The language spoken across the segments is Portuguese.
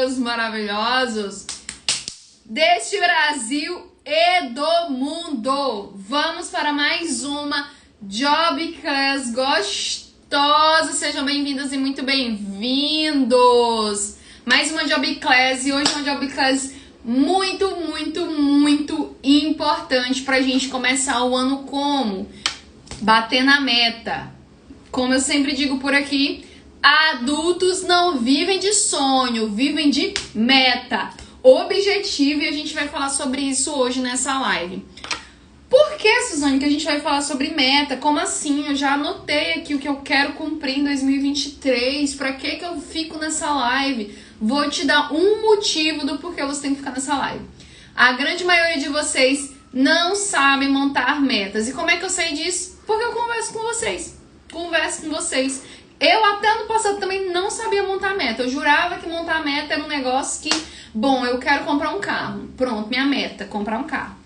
meus maravilhosos deste Brasil e do mundo. Vamos para mais uma Job Class gostosa. Sejam bem-vindas e muito bem-vindos. Mais uma Job Class e hoje é uma Job Class muito importante pra gente começar o ano como? Bater na meta. Como eu sempre digo por aqui, adultos não vivem de sonho, vivem de meta, objetivo, e a gente vai falar sobre isso hoje nessa live. Por que, Suzane, que a gente vai falar sobre meta? Como assim? Eu já anotei aqui o que eu quero cumprir em 2023. Pra que eu fico nessa live? Vou te dar um motivo do porquê você tem que ficar nessa live. A grande maioria de vocês não sabe montar metas. E como é que eu sei disso? Porque eu converso com vocês. Eu até ano passado também não sabia montar meta. Eu jurava que montar meta era um negócio que, bom, eu quero comprar um carro. Pronto, minha meta, comprar um carro.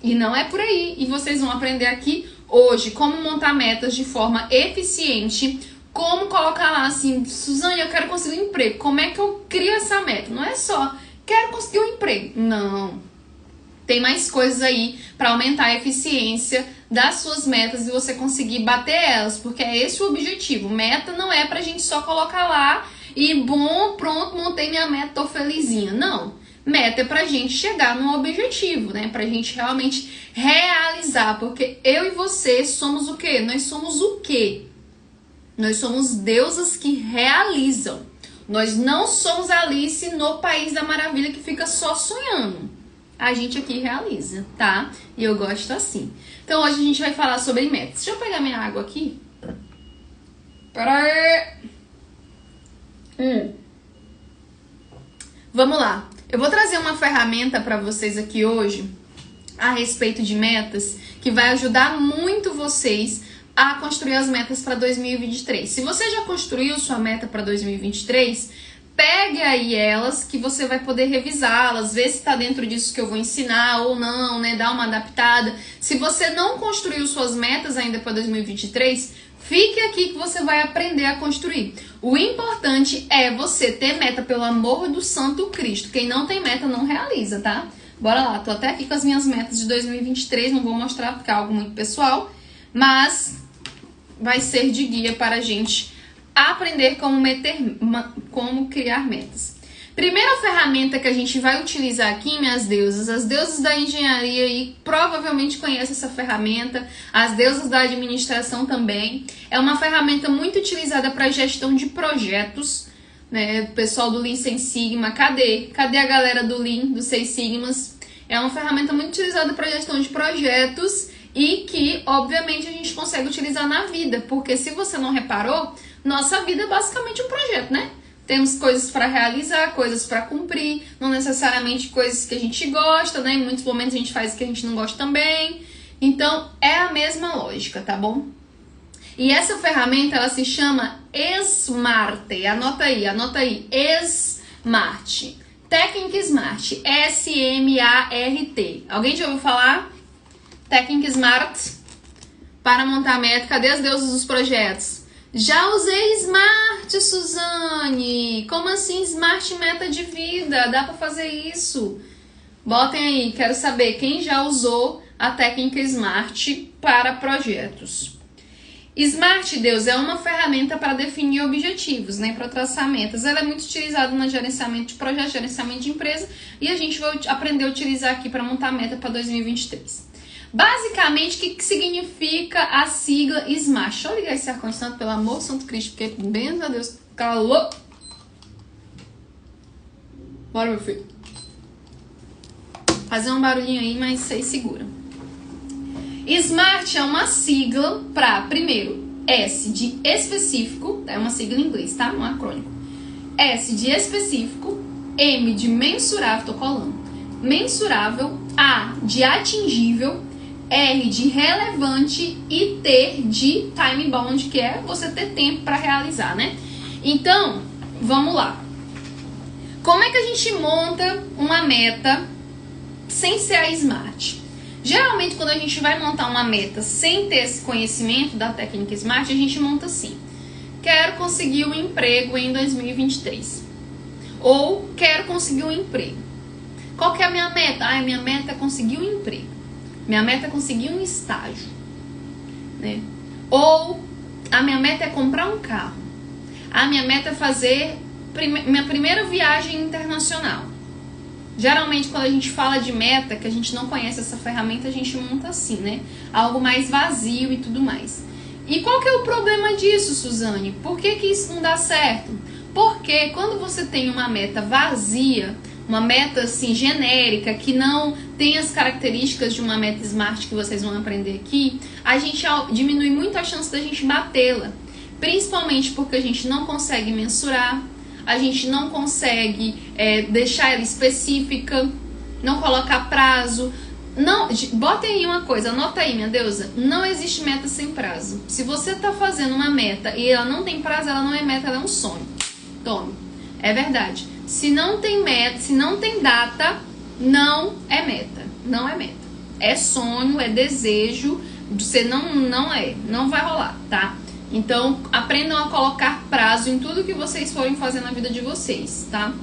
E não é por aí. E vocês vão aprender aqui hoje como montar metas de forma eficiente. Como colocar lá assim, Suzane, eu quero conseguir um emprego. Como é que eu crio essa meta? Não é só, quero conseguir um emprego. Não. Tem mais coisas aí para aumentar a eficiência das suas metas e você conseguir bater elas, porque é esse o objetivo. Meta não é pra gente só colocar lá e bom, pronto, montei minha meta, tô felizinha. Não. Meta é pra gente chegar num objetivo, né? Pra gente realmente realizar, porque eu e você somos o quê? Nós somos o quê? Nós somos deusas que realizam. Nós não somos Alice no País da Maravilha que fica só sonhando. A gente aqui realiza, tá? E eu gosto assim. Então hoje a gente vai falar sobre metas. Deixa eu pegar minha água aqui. Vamos lá. Eu vou trazer uma ferramenta para vocês aqui hoje a respeito de metas que vai ajudar muito vocês a construir as metas para 2023. Se você já construiu sua meta para 2023, pegue aí elas que você vai poder revisá-las, ver se está dentro disso que eu vou ensinar ou não, né? Dar uma adaptada. Se você não construiu suas metas ainda para 2023, fique aqui que você vai aprender a construir. O importante é você ter meta, pelo amor do Santo Cristo. Quem não tem meta não realiza, tá? Bora lá, tô até aqui com as minhas metas de 2023, não vou mostrar porque é algo muito pessoal, mas vai ser de guia para a gente aprender como criar metas. Primeira ferramenta que a gente vai utilizar aqui, minhas deusas, as deusas da engenharia aí provavelmente conhecem essa ferramenta, as deusas da administração também. É uma ferramenta muito utilizada para gestão de projetos, né? O pessoal do Lean Six Sigma, cadê a galera do Lean, dos Seis Sigmas? É uma ferramenta muito utilizada para gestão de projetos e que, obviamente, a gente consegue utilizar na vida, porque se você não reparou, nossa vida é basicamente um projeto, né? Temos coisas para realizar, coisas para cumprir, não necessariamente coisas que a gente gosta, né? Em muitos momentos a gente faz o que a gente não gosta também. Então, é a mesma lógica, tá bom? E essa ferramenta, ela se chama SMART. Anota aí, SMART. Técnica SMART, S-M-A-R-T. Alguém já ouviu falar? Técnica SMART para montar meta. Cadê as deusas dos projetos? Já usei Smart, Suzane. Como assim Smart meta de vida? Dá pra fazer isso? Botem aí, quero saber quem já usou a técnica Smart para projetos. Smart, Deus, é uma ferramenta para definir objetivos, né? Para traçar metas. Ela é muito utilizada no gerenciamento de projetos, gerenciamento de empresa, e a gente vai aprender a utilizar aqui para montar meta para 2023. Basicamente, o que significa a sigla SMART? Deixa eu ligar esse ar-condicionado, pelo amor do Santo Cristo, porque, bem a Deus, calor. Bora, meu filho. Fazer um barulhinho aí, mas vocês seguram. SMART é uma sigla para, primeiro, S de específico, é uma sigla em inglês, tá? Um acrônimo. S de específico, M de mensurável, tô colando. Mensurável, A de atingível, R de relevante e T de time bound, que é você ter tempo para realizar, né? Então, vamos lá. Como é que a gente monta uma meta sem ser a SMART? Geralmente, quando a gente vai montar uma meta sem ter esse conhecimento da técnica SMART, a gente monta assim. Quero conseguir um emprego em 2023. Ou quero conseguir um emprego. Qual que é a minha meta? Ah, a minha meta é conseguir um emprego. Minha meta é conseguir um estágio, né? Ou a minha meta é comprar um carro. A minha meta é fazer minha primeira viagem internacional. Geralmente, quando a gente fala de meta, que a gente não conhece essa ferramenta, a gente monta assim, né? Algo mais vazio e tudo mais. E qual que é o problema disso, Suzane? Por que que isso não dá certo? Porque quando você tem uma meta vazia, uma meta assim genérica, que não tem as características de uma meta SMART que vocês vão aprender aqui, a gente diminui muito a chance da gente batê-la. Principalmente porque a gente não consegue mensurar, a gente não consegue deixar ela específica, não colocar prazo. Não, bota aí uma coisa, anota aí, minha deusa, não existe meta sem prazo. Se você tá fazendo uma meta e ela não tem prazo, ela não é meta, ela é um sonho. Tome, é verdade. Se não tem meta, se não tem data, não é meta. Não é meta. É sonho, é desejo. Você não vai rolar, tá? Então, aprendam a colocar prazo em tudo que vocês forem fazer na vida de vocês, tá?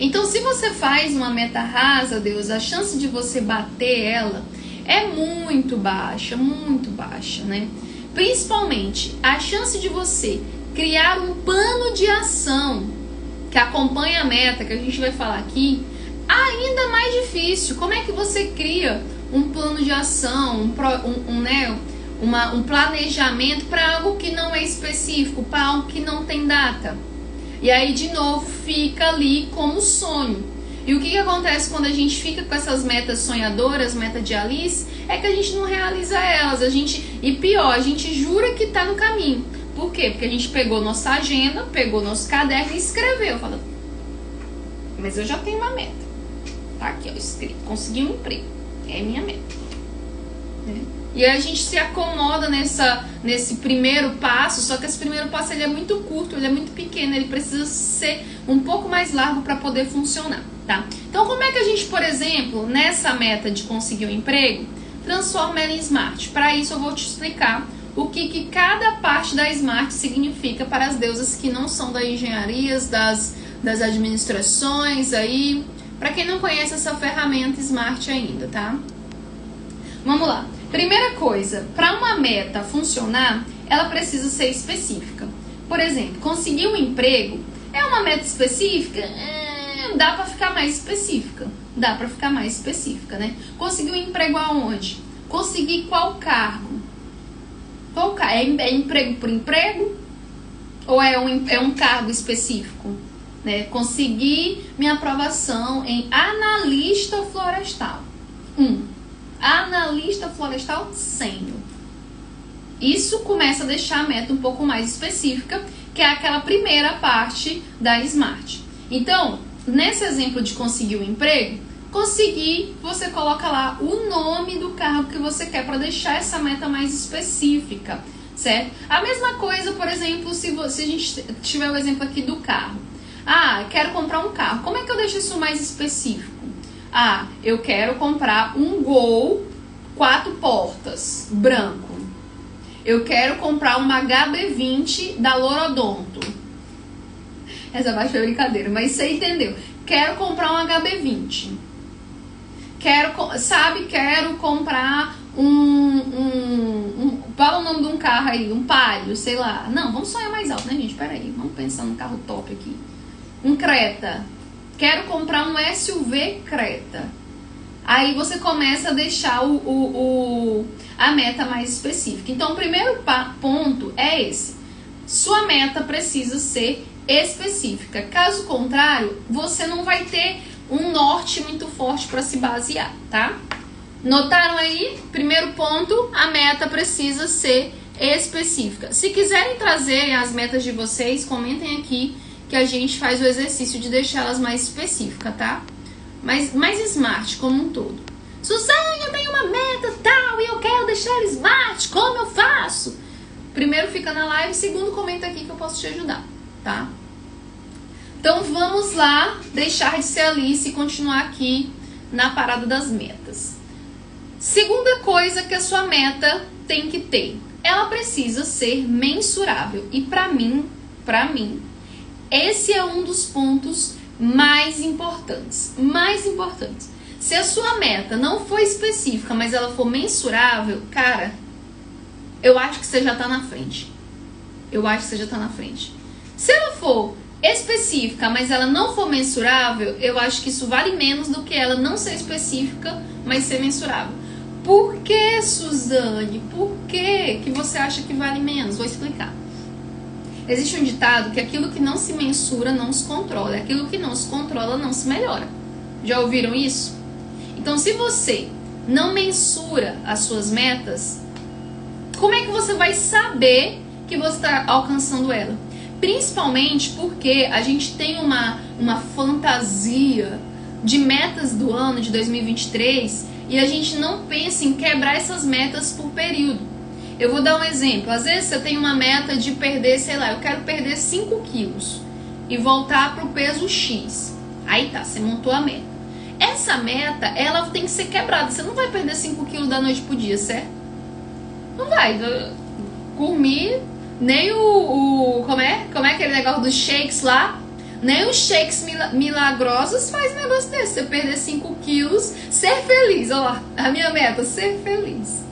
Então, se você faz uma meta rasa, Deus, a chance de você bater ela é muito baixa, né? Principalmente, a chance de você criar um plano de ação que acompanha a meta, que a gente vai falar aqui, ainda mais difícil. Como é que você cria um plano de ação, um planejamento para algo que não é específico, para algo que não tem data? E aí, de novo, fica ali como sonho. E o que acontece quando a gente fica com essas metas sonhadoras, meta de Alice, é que a gente não realiza elas. E pior, a gente jura que tá no caminho. Por quê? Porque a gente pegou nossa agenda, pegou nosso caderno e escreveu. Falando, mas eu já tenho uma meta. Tá aqui, ó, escrito. Consegui um emprego. É minha meta. E aí a gente se acomoda nesse primeiro passo, só que esse primeiro passo ele é muito curto, ele é muito pequeno, ele precisa ser um pouco mais largo para poder funcionar, tá? Então, como é que a gente, por exemplo, nessa meta de conseguir um emprego, transforma ela em SMART? Para isso eu vou te explicar o que cada parte da SMART significa para as deusas que não são das engenharias, das administrações aí, para quem não conhece essa ferramenta SMART ainda, tá? Vamos lá. Primeira coisa, para uma meta funcionar, ela precisa ser específica. Por exemplo, conseguir um emprego é uma meta específica? Dá para ficar mais específica. Dá para ficar mais específica, né? Conseguir um emprego aonde? Conseguir qual cargo? Qual cargo? É emprego por emprego? Ou é um cargo específico? Né? Conseguir minha aprovação em analista florestal. Analista florestal sênior. Isso começa a deixar a meta um pouco mais específica, que é aquela primeira parte da SMART. Então, nesse exemplo de conseguir um emprego, conseguir, você coloca lá o nome do cargo que você quer para deixar essa meta mais específica, certo? A mesma coisa, por exemplo, se a gente tiver o exemplo aqui do carro. Quero comprar um carro. Como é que eu deixo isso mais específico? Eu quero comprar um Gol 4 portas, branco. Eu quero comprar uma HB20 da Lorodonto. Essa parte foi brincadeira, mas você entendeu. Quero comprar um HB20. Quero comprar fala o nome de um carro aí, um Palio, sei lá. Não, vamos sonhar mais alto, né, gente? Peraí, vamos pensar num carro top aqui. Um Creta. Quero comprar um SUV Creta. Aí você começa a deixar a meta mais específica. Então, o primeiro ponto é esse. Sua meta precisa ser específica. Caso contrário, você não vai ter um norte muito forte para se basear, tá? Notaram aí? Primeiro ponto, a meta precisa ser específica. Se quiserem trazer as metas de vocês, comentem aqui que a gente faz o exercício de deixá-las mais específicas, tá? Mais SMART como um todo. Suzane, eu tenho uma meta tal e eu quero deixar ela SMART, como eu faço? Primeiro fica na live, segundo comenta aqui que eu posso te ajudar, tá? Então vamos lá, deixar de ser Alice e continuar aqui na parada das metas. Segunda coisa que a sua meta tem que ter, ela precisa ser mensurável. E pra mim, esse é um dos pontos mais importantes. Mais importantes. Se a sua meta não for específica, mas ela for mensurável, cara, eu acho que você já tá na frente. Eu acho que você já tá na frente. Se ela for específica, mas ela não for mensurável, eu acho que isso vale menos do que ela não ser específica, mas ser mensurável. Por que, Suzane? Por que você acha que vale menos? Vou explicar. Existe um ditado que aquilo que não se mensura não se controla, aquilo que não se controla não se melhora. Já ouviram isso? Então, se você não mensura as suas metas, como é que você vai saber que você está alcançando ela? Principalmente porque a gente tem uma fantasia de metas do ano de 2023 e a gente não pensa em quebrar essas metas por período. Eu vou dar um exemplo. Às vezes você tem uma meta de perder, sei lá, eu quero perder 5 quilos e voltar para o peso X. Aí tá, você montou a meta. Essa meta, ela tem que ser quebrada. Você não vai perder 5 quilos da noite pro dia, certo? Não vai. Comer, nem como é aquele negócio dos shakes lá? Nem os shakes milagrosos faz um negócio desse. Você perder 5 quilos, ser feliz. Olha lá, a minha meta, ser feliz.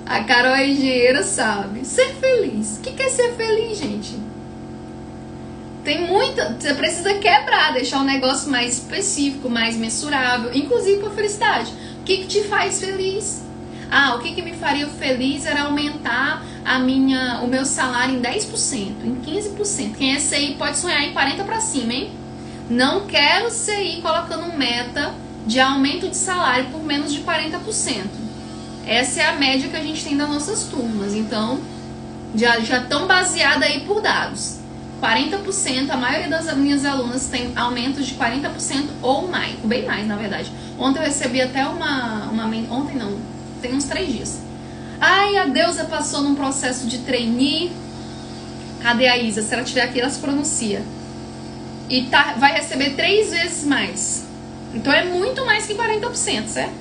A Carol é engenheira, sabe? Ser feliz. O que é ser feliz, gente? Tem muita... Você precisa quebrar, deixar um negócio mais específico, mais mensurável. Inclusive para felicidade. O que te faz feliz? Ah, o que me faria feliz era aumentar o meu salário em 10%, em 15%. Quem é CI pode sonhar em 40% para cima, hein? Não quero CI colocando meta de aumento de salário por menos de 40%. Essa é a média que a gente tem das nossas turmas. Então, já estão baseadas aí por dados. 40%, a maioria das minhas alunas tem aumentos de 40% ou mais. Bem mais, na verdade. Ontem eu recebi até ontem não, tem uns 3 dias. Ai, a Deusa passou num processo de trainee. Cadê a Isa? Se ela tiver aqui, ela se pronuncia. E vai receber 3 vezes mais. Então é muito mais que 40%, certo?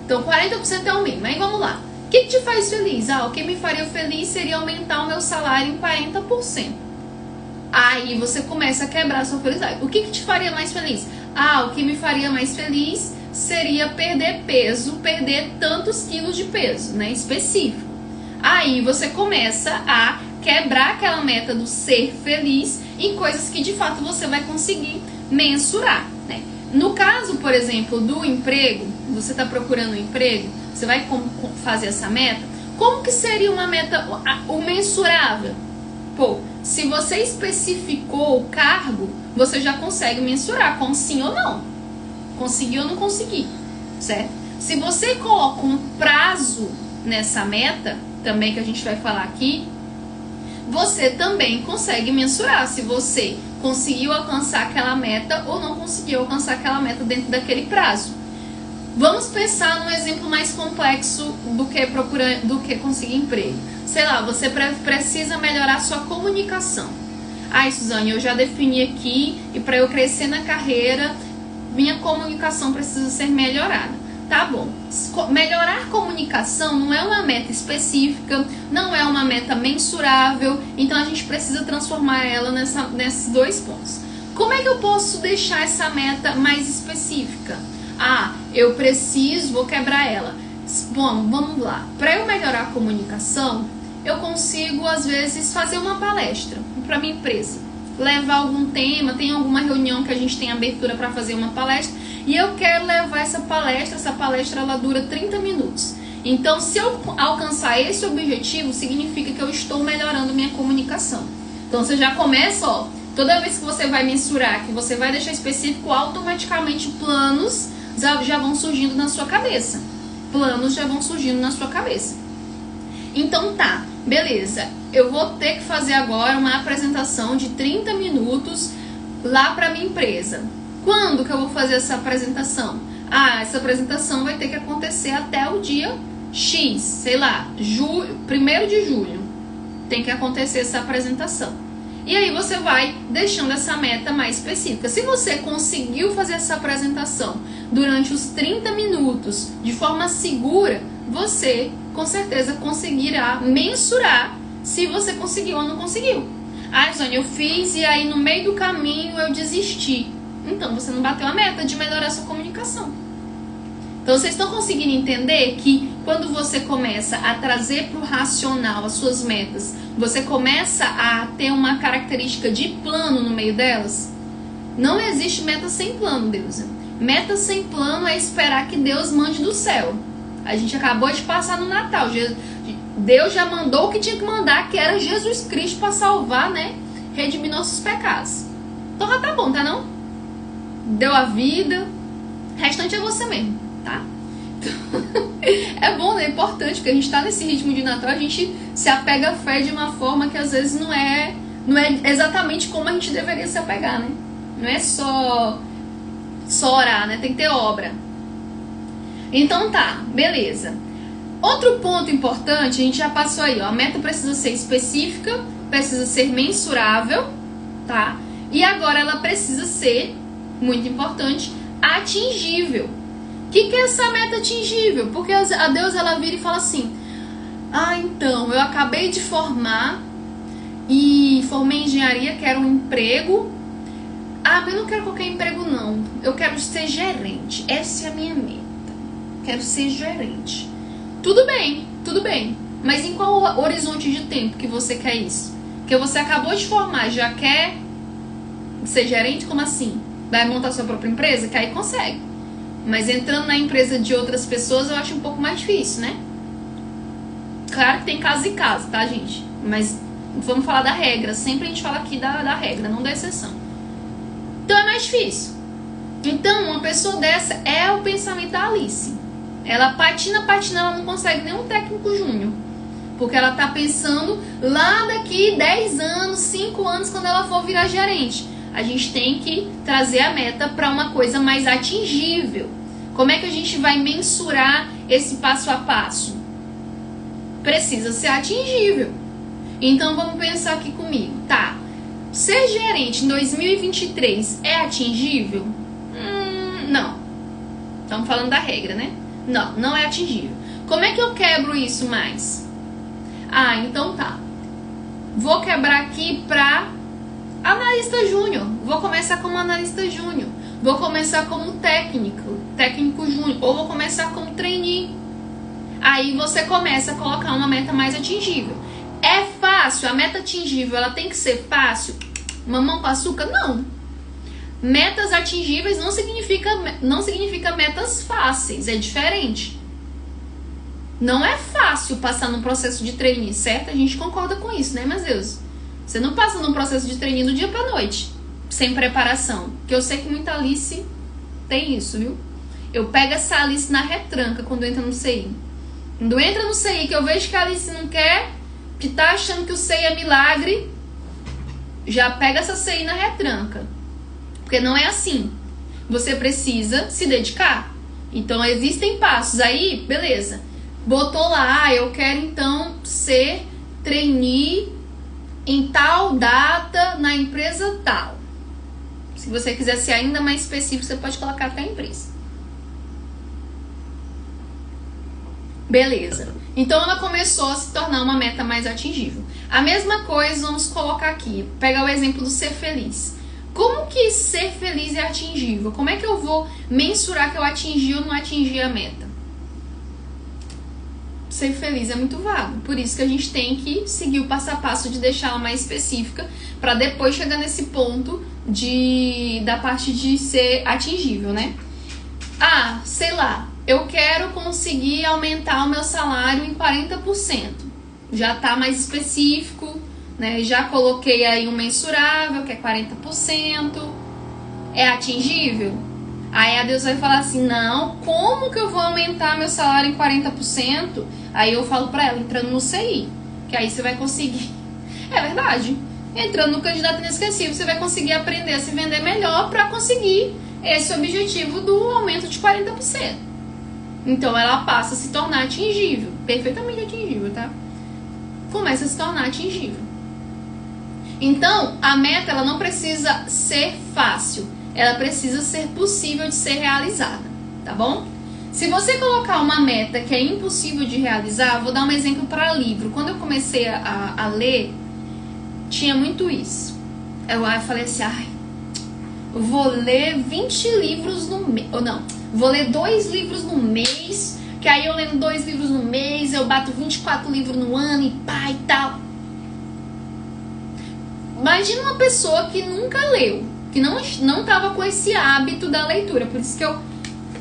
Então 40% é o mínimo. Aí vamos lá. O que te faz feliz? Ah, o que me faria feliz seria aumentar o meu salário em 40%. Aí você começa a quebrar a sua felicidade. O que te faria mais feliz? Ah, o que me faria mais feliz seria perder peso, perder tantos quilos de peso, né? Específico. Aí você começa a quebrar aquela meta do ser feliz em coisas que de fato você vai conseguir mensurar, né? No caso, por exemplo, do emprego, você está procurando um emprego, você vai fazer essa meta. Como que seria uma meta o mensurável? Pô, se você especificou o cargo, você já consegue mensurar com sim ou não. Consegui ou não consegui, certo? Se você coloca um prazo nessa meta, também que a gente vai falar aqui, você também consegue mensurar se você conseguiu alcançar aquela meta ou não conseguiu alcançar aquela meta dentro daquele prazo. Vamos pensar num exemplo mais complexo do que conseguir emprego. Sei lá, você precisa melhorar sua comunicação. Ai, Suzane, eu já defini aqui e para eu crescer na carreira, minha comunicação precisa ser melhorada. Tá bom. Melhorar a comunicação não é uma meta específica, não é uma meta mensurável, então a gente precisa transformar ela nesses 2 pontos. Como é que eu posso deixar essa meta mais específica? Ah, eu vou quebrar ela. Bom, vamos lá. Para eu melhorar a comunicação, eu consigo, às vezes, fazer uma palestra para minha empresa. Levar algum tema, tem alguma reunião que a gente tem abertura para fazer uma palestra e eu quero levar essa palestra ela dura 30 minutos. Então, se eu alcançar esse objetivo, significa que eu estou melhorando minha comunicação. Então, você já começa, ó, toda vez que você vai mensurar, que você vai deixar específico, automaticamente planos já vão surgindo na sua cabeça. Planos já vão surgindo na sua cabeça. Então tá, beleza, eu vou ter que fazer agora uma apresentação de 30 minutos lá para minha empresa. Quando que eu vou fazer essa apresentação? Ah, essa apresentação vai ter que acontecer até o dia X, sei lá, 1º de julho. Tem que acontecer essa apresentação. E aí você vai deixando essa meta mais específica. Se você conseguiu fazer essa apresentação durante os 30 minutos de forma segura, você com certeza conseguirá mensurar se você conseguiu ou não conseguiu. Ah, Zônia, eu fiz e aí no meio do caminho eu desisti. então você não bateu a meta de melhorar a sua comunicação. Então vocês estão conseguindo entender que quando você começa a trazer para o racional as suas metas, você começa a ter uma característica de plano no meio delas? Não existe meta sem plano, Deus. Meta sem plano é esperar que Deus mande do céu. A gente acabou de passar no Natal. Deus já mandou o que tinha que mandar, que era Jesus Cristo para salvar, né? Redimir nossos pecados. Então já tá bom, tá não? Deu a vida. O restante é você mesmo, tá? É bom, né? É importante, porque a gente tá nesse ritmo de Natal, a gente se apega à fé de uma forma que às vezes não é exatamente como a gente deveria se apegar, né? Não é só orar, né? Tem que ter obra. Então tá, beleza. Outro ponto importante, a gente já passou aí, ó. A meta precisa ser específica, precisa ser mensurável, tá? E agora ela precisa ser, muito importante, atingível. O que é essa meta atingível? Porque a Deus, ela vira e fala assim: ah, então, eu acabei de formar e formei em engenharia, quero um emprego. Ah, mas eu não quero qualquer emprego não. Eu quero ser gerente. Essa é a minha meta. Quero ser gerente. Tudo bem. Mas em qual horizonte de tempo que você quer isso? Porque você acabou de formar, já quer ser gerente? Como assim? Vai montar sua própria empresa? Que aí consegue. Mas entrando na empresa de outras pessoas eu acho um pouco mais difícil, né? Claro que tem caso e caso, tá, gente? Mas vamos falar da regra. Sempre a gente fala aqui da regra, não da exceção. Então é mais difícil. Então uma pessoa dessa é o pensamento da Alice. Ela patina, ela não consegue nem um técnico júnior. Porque ela tá pensando lá daqui 10 anos, 5 anos, quando ela for virar gerente. A gente tem que trazer a meta para uma coisa mais atingível. Como é que a gente vai mensurar esse passo a passo? Precisa ser atingível. Então vamos pensar aqui comigo. Tá, ser gerente em 2023 é atingível? Não. Estamos falando da regra, né? Não é atingível. Como é que eu quebro isso mais? Ah, então tá. Vou quebrar aqui para analista júnior. Vou começar como analista júnior. Vou começar como técnico júnior. Ou vou começar como trainee. Aí você começa a colocar uma meta mais atingível. É fácil? A meta atingível, ela tem que ser fácil? Mamão com açúcar? Não. Metas atingíveis não significa metas fáceis. É diferente. Não é fácil passar num processo de trainee, certo? A gente concorda com isso, né, meus Deus? Você não passa num processo de trainee do dia pra noite, sem preparação. Porque eu sei que muita Alice tem isso, viu? Eu pego essa Alice na retranca quando entra no CI. Quando entra no CI, que eu vejo que a Alice não quer, que tá achando que o CI é milagre, já pega essa CI na retranca. Porque não é assim. Você precisa se dedicar. Então existem passos. Aí, beleza. Botou lá, eu quero então ser trainee em tal data na empresa tal. Se você quiser ser ainda mais específico, você pode colocar até a empresa. Beleza. Então ela começou a se tornar uma meta mais atingível. A mesma coisa, vamos colocar aqui. Pegar o exemplo do ser feliz. Como que ser feliz é atingível? Como é que eu vou mensurar que eu atingi ou não atingi a meta? Ser feliz é muito vago. Por isso que a gente tem que seguir o passo a passo de deixá-la mais específica para depois chegar nesse ponto da parte de ser atingível, né? Ah, sei lá, eu quero conseguir aumentar o meu salário em 40%. Já tá mais específico, né? Já coloquei aí um mensurável, que é 40%. É atingível? Aí a Deus vai falar assim, não, como que eu vou aumentar meu salário em 40%? Aí eu falo pra ela, entrando no CI, que aí você vai conseguir. É verdade. Entrando no candidato inesquecível, você vai conseguir aprender a se vender melhor pra conseguir esse objetivo do aumento de 40%. Então ela passa a se tornar atingível, perfeitamente atingível, tá? Começa a se tornar atingível. Então, a meta, ela não precisa ser fácil, ela precisa ser possível de ser realizada, tá bom? Se você colocar uma meta que é impossível de realizar, vou dar um exemplo para livro. Quando eu comecei a ler, tinha muito isso. Eu falei assim, ai, vou ler 20 livros no mês, ou não, vou ler 2 livros no mês, que aí eu lendo 2 livros no mês, eu bato 24 livros no ano e pá e tal. Imagina uma pessoa que nunca leu, que não tava com esse hábito da leitura. Por isso que eu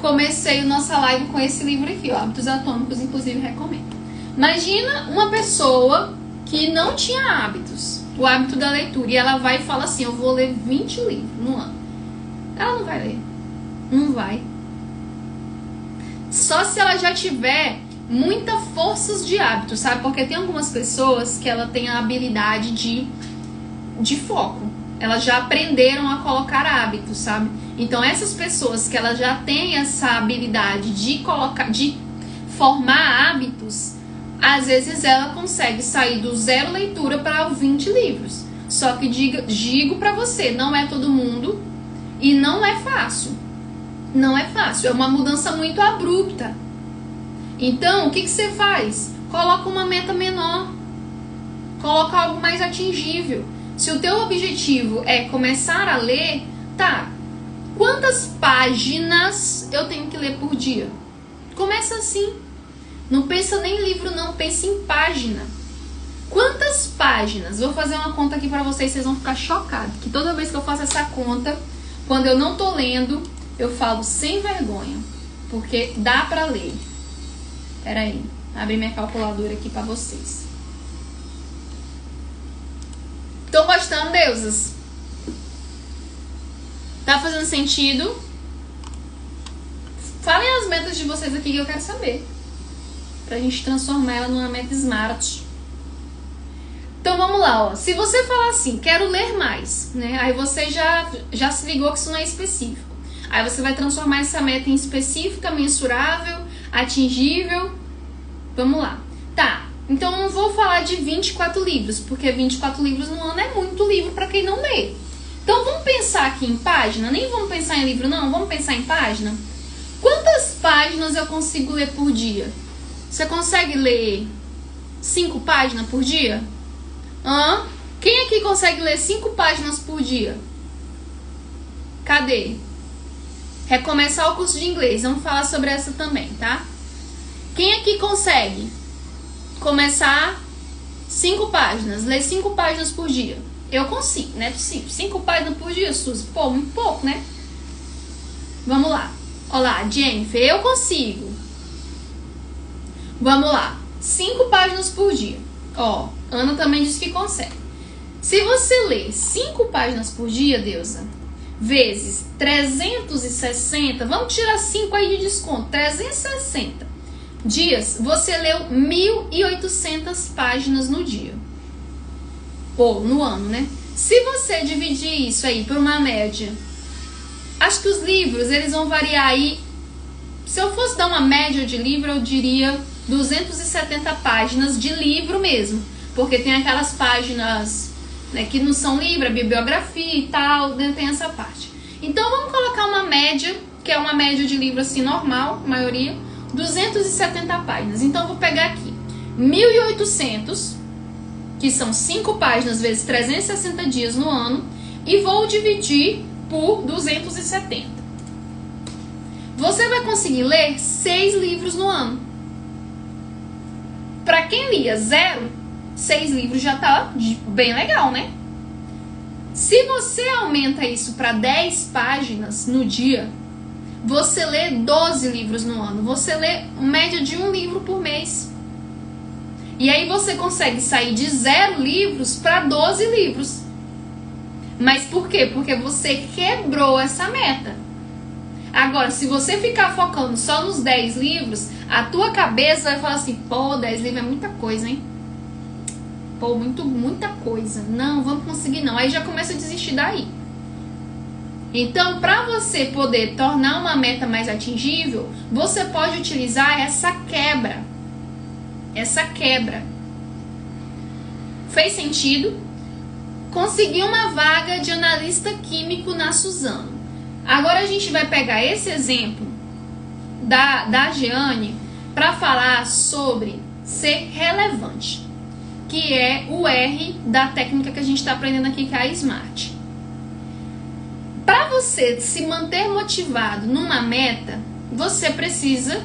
comecei nossa live com esse livro aqui, ó, Hábitos Atômicos, inclusive recomendo. Imagina uma pessoa que não tinha hábitos, o hábito da leitura, e ela vai e fala assim, eu vou ler 20 livros no ano. Ela não vai ler, não vai. Só se ela já tiver muita forças de hábito, sabe? Porque tem algumas pessoas que ela tem a habilidade de foco. Elas já aprenderam a colocar hábitos, sabe? Então essas pessoas que elas já têm essa habilidade de formar hábitos, às vezes ela consegue sair do 0 leitura para 20 livros. Só que digo pra você, não é todo mundo e não é fácil. Não é fácil, é uma mudança muito abrupta. Então, o que você faz? Coloca uma meta menor. Coloca algo mais atingível. Se o teu objetivo é começar a ler, tá, quantas páginas eu tenho que ler por dia? Começa assim. Não pensa nem em livro não, pensa em página. Quantas páginas? Vou fazer uma conta aqui pra vocês vão ficar chocados. Que toda vez que eu faço essa conta, quando eu não tô lendo, eu falo sem vergonha. Porque dá pra ler. Pera aí, abri minha calculadora aqui pra vocês. Estão gostando, deusas? Tá fazendo sentido? Falem as metas de vocês aqui que eu quero saber. Pra gente transformar ela numa meta smart. Então vamos lá, ó. Se você falar assim, quero ler mais, né? Aí você já se ligou que isso não é específico. Aí você vai transformar essa meta em específica, mensurável, atingível. Vamos lá. Tá. Então eu não vou falar de 24 livros, porque 24 livros no ano é muito livro para quem não lê. Então vamos pensar aqui em página, nem vamos pensar em livro não, vamos pensar em página. Quantas páginas eu consigo ler por dia? Você consegue ler 5 páginas por dia? Quem aqui consegue ler 5 páginas por dia? Cadê? Recomeçar o curso de inglês, vamos falar sobre essa também, tá? Quem aqui consegue começar 5 páginas, ler 5 páginas por dia? Eu consigo, né? 5 páginas por dia, Suzy. Pô, muito pouco, né? Vamos lá. Olá, Jennifer, eu consigo. Vamos lá. 5 páginas por dia. Ó, Ana também disse que consegue. Se você ler 5 páginas por dia, deusa, vezes 360, vamos tirar 5 aí de desconto, 360 dias, você leu 1.800 páginas no dia. Ou no ano, né? Se você dividir isso aí por uma média, acho que os livros, eles vão variar aí. Se eu fosse dar uma média de livro, eu diria 270 páginas de livro mesmo. Porque tem aquelas páginas, né, que não são livro, é bibliografia e tal, né, tem essa parte. Então vamos colocar uma média, que é uma média de livro assim normal, a maioria, 270 páginas. Então eu vou pegar aqui 1.800, que são 5 páginas vezes 360 dias no ano, e vou dividir por 270. Você vai conseguir ler 6 livros no ano. Para quem lia 0, 6 livros já tá bem legal, né? Se você aumenta isso para 10 páginas no dia, você lê 12 livros no ano. Você lê média de 1 livro por mês. E aí você consegue sair de 0 livros para 12 livros. Mas por quê? Porque você quebrou essa meta. Agora, se você ficar focando só nos 10 livros, a tua cabeça vai falar assim, pô, 10 livros é muita coisa, hein? Pô, muita coisa. Não, vamos conseguir não. Aí já começa a desistir daí. Então, para você poder tornar uma meta mais atingível, você pode utilizar essa quebra. Essa quebra. Fez sentido? Consegui uma vaga de analista químico na Suzano. Agora a gente vai pegar esse exemplo da Jeane para falar sobre ser relevante, que é o R da técnica que a gente está aprendendo aqui, que é a SMART. Para você se manter motivado numa meta, você precisa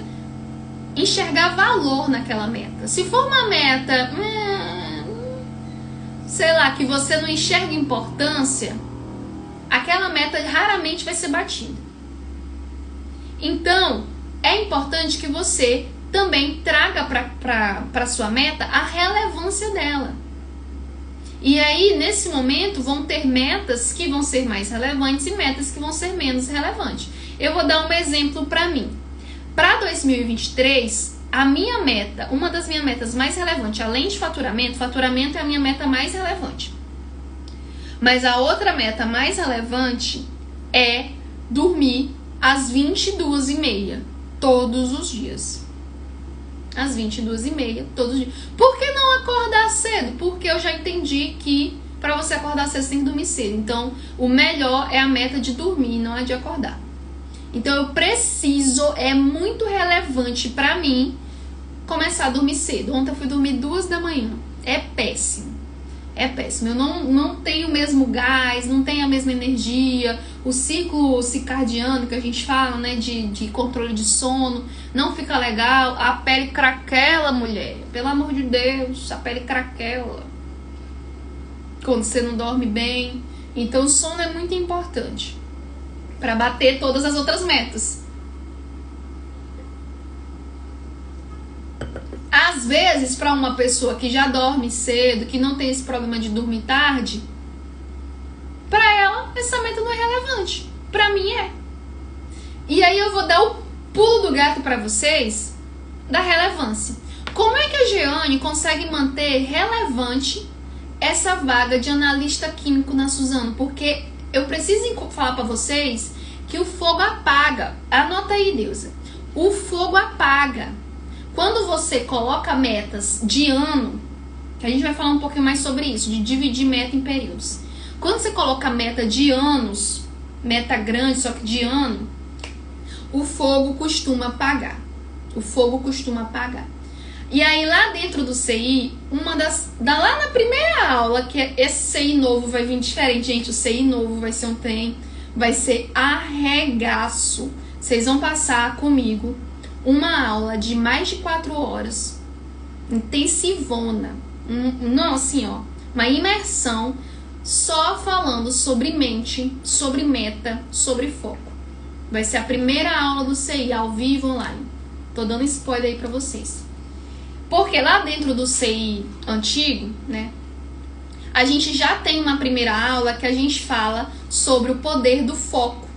enxergar valor naquela meta. Se for uma meta, sei lá, que você não enxerga importância, aquela meta raramente vai ser batida. Então, é importante que você também traga para sua meta a relevância dela. E aí, nesse momento, vão ter metas que vão ser mais relevantes e metas que vão ser menos relevantes. Eu vou dar um exemplo para mim. Para 2023, a minha meta, uma das minhas metas mais relevantes, além de faturamento é a minha meta mais relevante. Mas a outra meta mais relevante é dormir às 22h30, todos os dias. Às 22h30, todos os dias. Por que não acordar cedo? Porque eu já entendi que para você acordar cedo, você tem que dormir cedo. Então, o melhor é a meta de dormir, não é de acordar. Então, eu preciso, é muito relevante para mim começar a dormir cedo. Ontem eu fui dormir 2h. É péssimo. É péssimo. Eu não tenho o mesmo gás, não tenho a mesma energia. O ciclo circadiano que a gente fala, né, de controle de sono, não fica legal. A pele craquela, mulher. Pelo amor de Deus, a pele craquela. Quando você não dorme bem. Então, o sono é muito importante para bater todas as outras metas. Às vezes, para uma pessoa que já dorme cedo, que não tem esse problema de dormir tarde, para ela, essa meta não é relevante. Para mim é. E aí eu vou dar o pulo do gato para vocês da relevância. Como é que a Jeane consegue manter relevante essa vaga de analista químico na Suzano? Porque eu preciso falar para vocês que o fogo apaga. Anota aí, Deusa. O fogo apaga. Quando você coloca metas de ano, que a gente vai falar um pouquinho mais sobre isso, de dividir meta em períodos. Quando você coloca meta de anos, meta grande, só que de ano, o fogo costuma apagar. O fogo costuma apagar. E aí lá dentro do CI, lá na primeira aula, que esse CI novo vai vir diferente, gente, o CI novo vai ser um trem, vai ser arregaço. Vocês vão passar comigo uma aula de mais de 4 horas, intensivona, não assim, ó, uma imersão só falando sobre mente, sobre meta, sobre foco. Vai ser a primeira aula do CI, ao vivo, online. Tô dando spoiler aí pra vocês. Porque lá dentro do CI antigo, né, a gente já tem uma primeira aula que a gente fala sobre o poder do foco.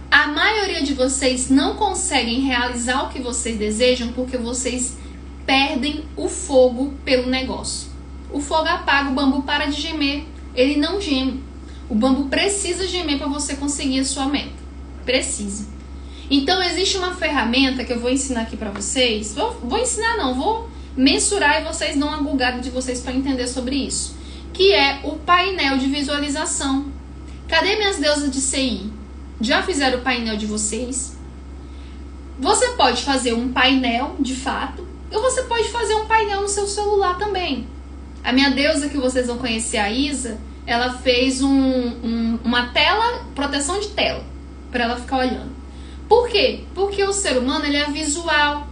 A maioria de vocês não conseguem realizar o que vocês desejam porque vocês perdem o fogo pelo negócio. O fogo apaga, o bambu para de gemer, ele não geme. O bambu precisa gemer para você conseguir a sua meta. Precisa. Então existe uma ferramenta que eu vou ensinar aqui para vocês. Vou ensinar não, vou mensurar e vocês dão uma bugada de vocês para entender sobre isso. Que é o painel de visualização. Cadê minhas deusas de CI? Já fizeram o painel de vocês? Você pode fazer um painel, de fato, ou você pode fazer um painel no seu celular também. A minha deusa que vocês vão conhecer, a Isa, ela fez uma tela, proteção de tela, para ela ficar olhando. Por quê? Porque o ser humano, ele é visual.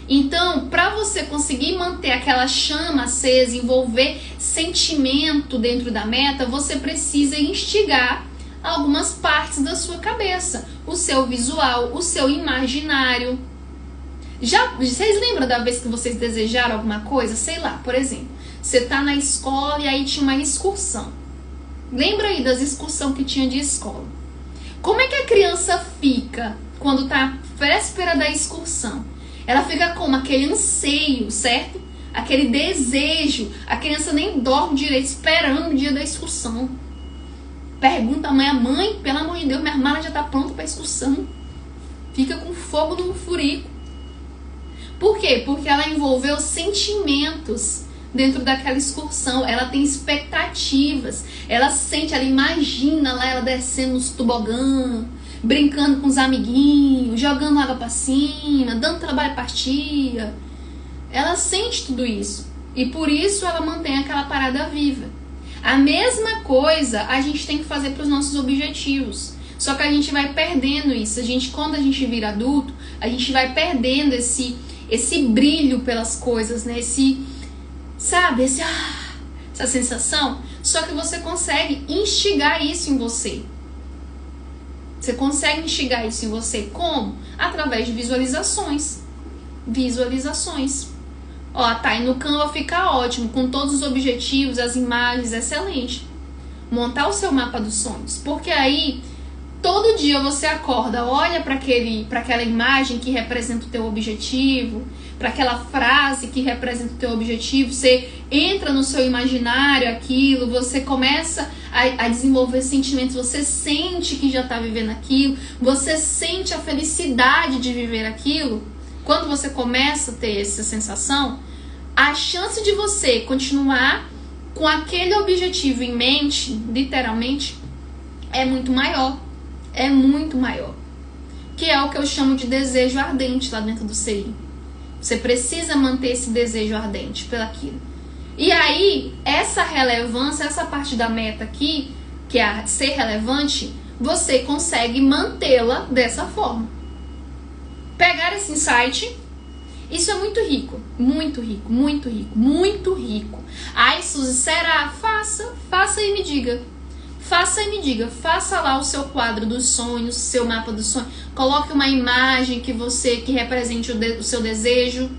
Então, para você conseguir manter aquela chama acesa, envolver sentimento dentro da meta, você precisa instigar algumas partes da sua cabeça, o seu visual, o seu imaginário. Vocês lembram da vez que vocês desejaram alguma coisa? Sei lá, por exemplo, você tá na escola e aí tinha uma excursão. Lembra aí das excursões que tinha de escola? Como é que a criança fica quando tá véspera da excursão? Ela fica como? Aquele anseio, certo? Aquele desejo. A criança nem dorme direito, esperando o dia da excursão. Pergunta a mãe, pelo amor de Deus, minha mala já tá pronta para excursão. Fica com fogo no furico. Por quê? Porque ela envolveu sentimentos dentro daquela excursão. Ela tem expectativas. Ela sente, ela imagina lá ela descendo nos tobogã, brincando com os amiguinhos, jogando água para cima, dando trabalho para tia. Ela sente tudo isso. E por isso ela mantém aquela parada viva. A mesma coisa a gente tem que fazer para os nossos objetivos. Só que a gente vai perdendo isso. Quando a gente vira adulto, a gente vai perdendo esse brilho pelas coisas, né? Essa sensação. Só que você consegue instigar isso em você. Você consegue instigar isso em você como? Através de visualizações. Visualizações. Ó, tá, e no Canva fica ótimo, com todos os objetivos, as imagens, excelente. Montar o seu mapa dos sonhos. Porque aí, todo dia você acorda, olha para aquela imagem que representa o teu objetivo, para aquela frase que representa o teu objetivo, você entra no seu imaginário aquilo, você começa a desenvolver sentimentos, você sente que já está vivendo aquilo, você sente a felicidade de viver aquilo. Quando você começa a ter essa sensação, a chance de você continuar com aquele objetivo em mente, literalmente, é muito maior. É muito maior. Que é o que eu chamo de desejo ardente lá dentro do CI. Você precisa manter esse desejo ardente pelaquilo. E aí, essa relevância, essa parte da meta aqui, que é ser relevante, você consegue mantê-la dessa forma. Pegar esse insight, isso é muito rico, muito rico, muito rico, muito rico. Ai, Suzy, será? Faça e me diga. Faça e me diga, faça lá o seu quadro dos sonhos, seu mapa dos sonhos, coloque uma imagem que represente o seu desejo,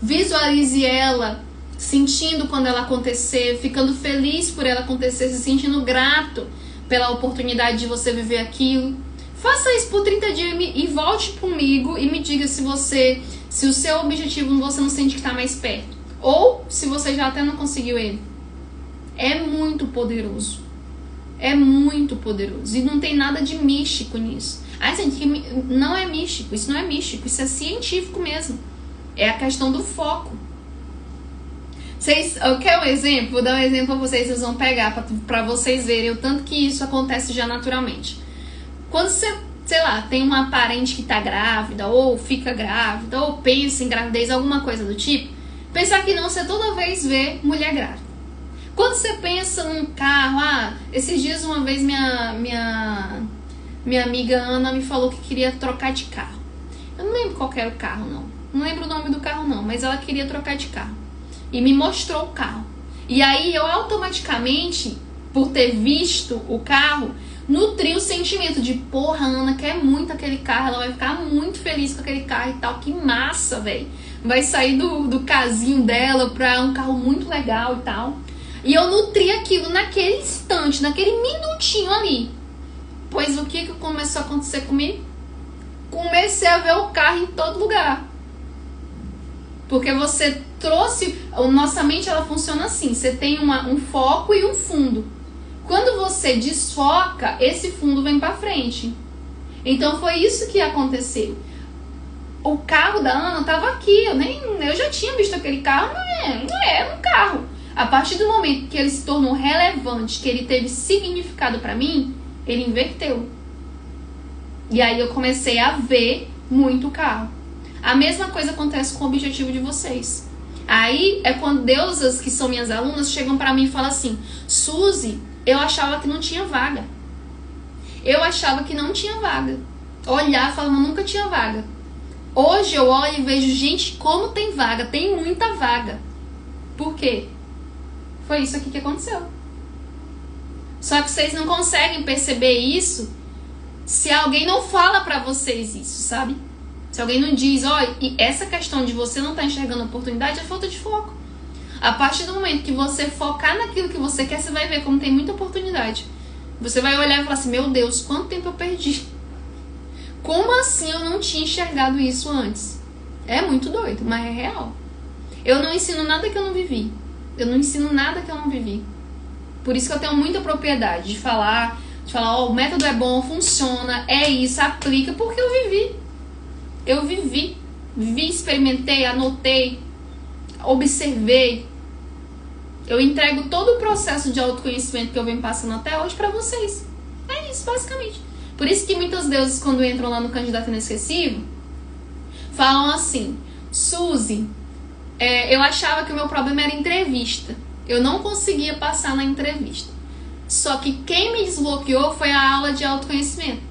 visualize ela, sentindo quando ela acontecer, ficando feliz por ela acontecer, se sentindo grato pela oportunidade de você viver aquilo. Faça isso por 30 dias e volte comigo e me diga se o seu objetivo você não sente que está mais perto, ou se você já até não conseguiu ele. É muito poderoso. É muito poderoso. E não tem nada de místico nisso. Não é místico. Isso não é místico. Isso é científico mesmo. É a questão do foco. Eu quero um exemplo? Vou dar um exemplo pra vocês. Vocês vão pegar pra vocês verem o tanto que isso acontece já naturalmente. Quando você, sei lá, tem uma parente que tá grávida, ou fica grávida, ou pensa em gravidez, alguma coisa do tipo, pensar que não, você toda vez vê mulher grávida. Quando você pensa num carro, esses dias uma vez minha amiga Ana me falou que queria trocar de carro. Eu não lembro qual era o carro, não. Não lembro o nome do carro, não. Mas ela queria trocar de carro. E me mostrou o carro. E aí eu automaticamente, por ter visto o carro, nutri o sentimento de, porra, a Ana quer muito aquele carro. Ela vai ficar muito feliz com aquele carro e tal. Que massa, velho. Vai sair do casinho dela pra um carro muito legal e tal. E eu nutri aquilo naquele instante, naquele minutinho ali. Pois o que começou a acontecer comigo? Comecei a ver o carro em todo lugar. Porque você trouxe... Nossa mente, ela funciona assim. Você tem um foco e um fundo. Quando você desfoca, esse fundo vem pra frente. Então foi isso que aconteceu. O carro da Ana tava aqui. Eu já tinha visto aquele carro, não é um carro. A partir do momento que ele se tornou relevante, que ele teve significado pra mim, ele inverteu. E aí eu comecei a ver muito o carro. A mesma coisa acontece com o objetivo de vocês. Aí é quando deusas, que são minhas alunas, chegam pra mim e falam assim: Suzy, eu achava que não tinha vaga. Eu achava que não tinha vaga. Olhar e falar, nunca tinha vaga. Hoje eu olho e vejo, gente, como tem vaga. Tem muita vaga. Por quê? Foi isso aqui que aconteceu. Só que vocês não conseguem perceber isso se alguém não fala pra vocês isso, sabe? Se alguém não diz, e essa questão de você não tá enxergando oportunidade é falta de foco. A partir do momento que você focar naquilo que você quer, você vai ver como tem muita oportunidade. Você vai olhar e falar assim, meu Deus, quanto tempo eu perdi? Como assim eu não tinha enxergado isso antes? É muito doido, mas é real. Eu não ensino nada que eu não vivi. Eu não ensino nada que eu não vivi. Por isso que eu tenho muita propriedade de falar, o método é bom, funciona, é isso, aplica, porque eu vivi. Eu vivi, experimentei, anotei, observei. Eu entrego todo o processo de autoconhecimento que eu venho passando até hoje pra vocês. É isso, basicamente. Por isso que muitos deuses, quando entram lá no Candidato Inesquecível, falam assim, Suzy, eu achava que o meu problema era entrevista. Eu não conseguia passar na entrevista. Só que quem me desbloqueou foi a aula de autoconhecimento.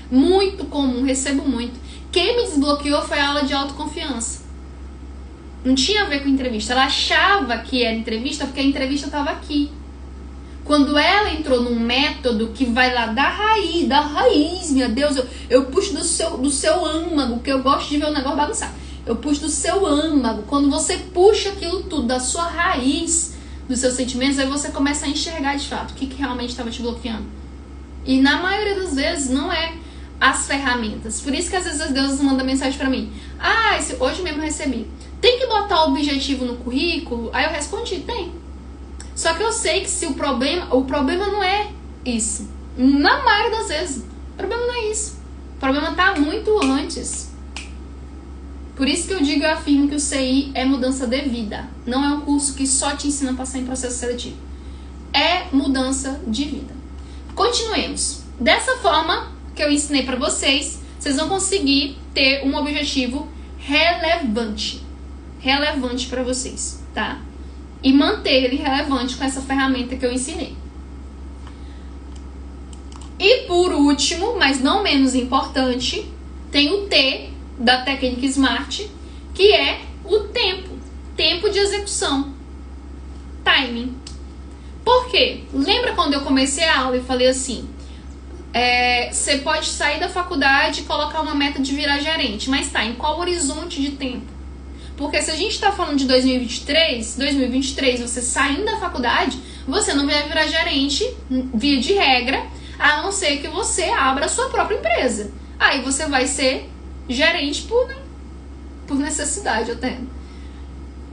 Muito comum, recebo muito. Quem me desbloqueou foi a aula de autoconfiança. Não tinha a ver com entrevista. Ela achava que era entrevista porque a entrevista estava aqui. Quando ela entrou num método que vai lá da raiz, meu Deus, eu puxo do seu âmago, que eu gosto de ver o negócio bagunçado. Eu puxo do seu âmago. Quando você puxa aquilo tudo da sua raiz, dos seus sentimentos, aí você começa a enxergar de fato o que realmente estava te bloqueando. E na maioria das vezes não é as ferramentas. Por isso que às vezes Deus manda mensagem pra mim. Hoje mesmo eu recebi. Tem que botar o objetivo no currículo? Aí eu respondi, tem. Só que eu sei que se o problema não é isso. Na maioria das vezes, o problema não é isso. O problema tá muito antes. Por isso que eu digo e afirmo que o CI é mudança de vida. Não é um curso que só te ensina a passar em processo seletivo. É mudança de vida. Continuemos. Dessa forma que eu ensinei pra vocês, vocês vão conseguir ter um objetivo relevante. Relevante pra vocês, tá? E manter ele relevante com essa ferramenta que eu ensinei. E por último, mas não menos importante, tem o T da técnica SMART, que é o tempo. Tempo de execução. Timing. Por quê? Lembra quando eu comecei a aula e falei assim, você pode sair da faculdade e colocar uma meta de virar gerente, mas tá, em qual horizonte de tempo? Porque se a gente tá falando de 2023, você saindo da faculdade, você não vai virar gerente, via de regra, a não ser que você abra a sua própria empresa. Aí você vai ser gerente por necessidade até.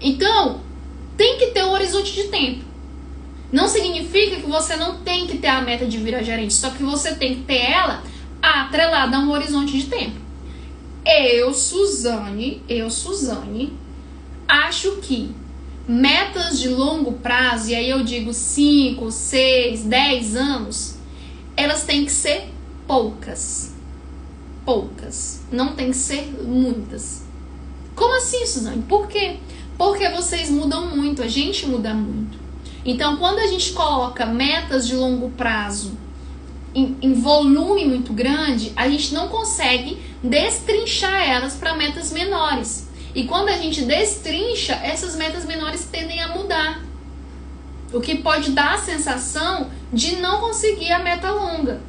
Então, tem que ter um horizonte de tempo. Não significa que você não tem que ter a meta de virar gerente, só que você tem que ter ela atrelada a um horizonte de tempo. Eu, Suzane, acho que metas de longo prazo, e aí eu digo 5, 6, 10 anos, elas têm que ser poucas. Poucas. Não tem que ser muitas. Como assim, Suzane? Por quê? Porque vocês mudam muito, a gente muda muito. Então, quando a gente coloca metas de longo prazo em volume muito grande, a gente não consegue destrinchar elas para metas menores. E quando a gente destrincha, essas metas menores tendem a mudar. O que pode dar a sensação de não conseguir a meta longa.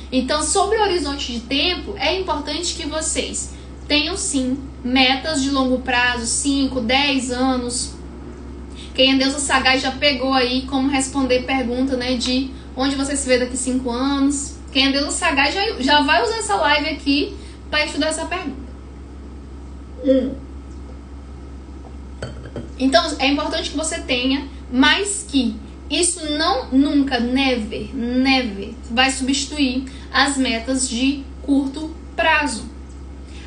Então, sobre o horizonte de tempo, é importante que vocês tenham sim metas de longo prazo, 5, 10 anos. Quem é Deusa Sagaz já pegou aí como responder pergunta, né, de onde você se vê daqui 5 anos. Quem é Deusa Sagaz já vai usar essa live aqui para estudar essa pergunta. Então, é importante que você tenha, mas que isso nunca, never, vai substituir as metas de curto prazo.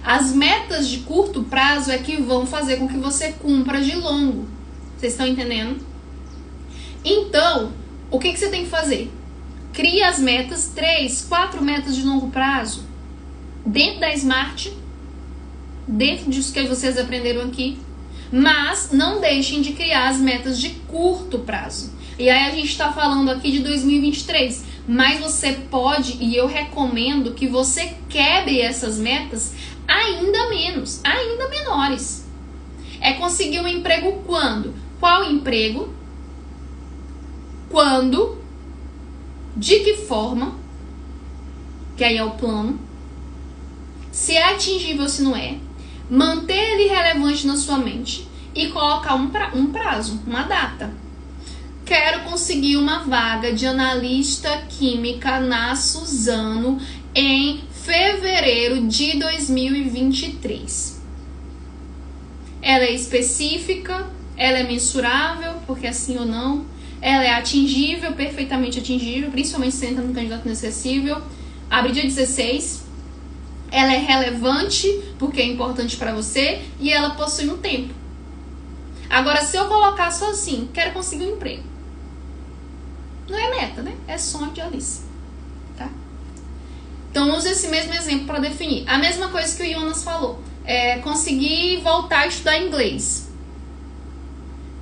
As metas de curto prazo é que vão fazer com que você cumpra de longo. Vocês estão entendendo? Então, o que você tem que fazer? Crie as metas, 3, 4 metas de longo prazo, dentro da SMART, dentro disso que vocês aprenderam aqui, mas não deixem de criar as metas de curto prazo. E aí a gente está falando aqui de 2023, mas você pode, e eu recomendo que você quebre essas metas ainda menores. É conseguir um emprego quando? Qual emprego? Quando? De que forma? Que aí é o plano. Se é atingível, se não é. Manter ele relevante na sua mente e colocar um prazo, uma data. Quero conseguir uma vaga de analista química na Suzano em fevereiro de 2023. Ela é específica, ela é mensurável, porque é sim ou não. Ela é atingível, perfeitamente atingível, principalmente se entra no candidato inacessível. Abre dia 16. Ela é relevante, porque é importante para você, e ela possui um tempo. Agora, se eu colocar só assim, quero conseguir um emprego, não é meta, né? É sonho de Alice, tá? Então, use esse mesmo exemplo para definir. A mesma coisa que o Jonas falou. Conseguir voltar a estudar inglês.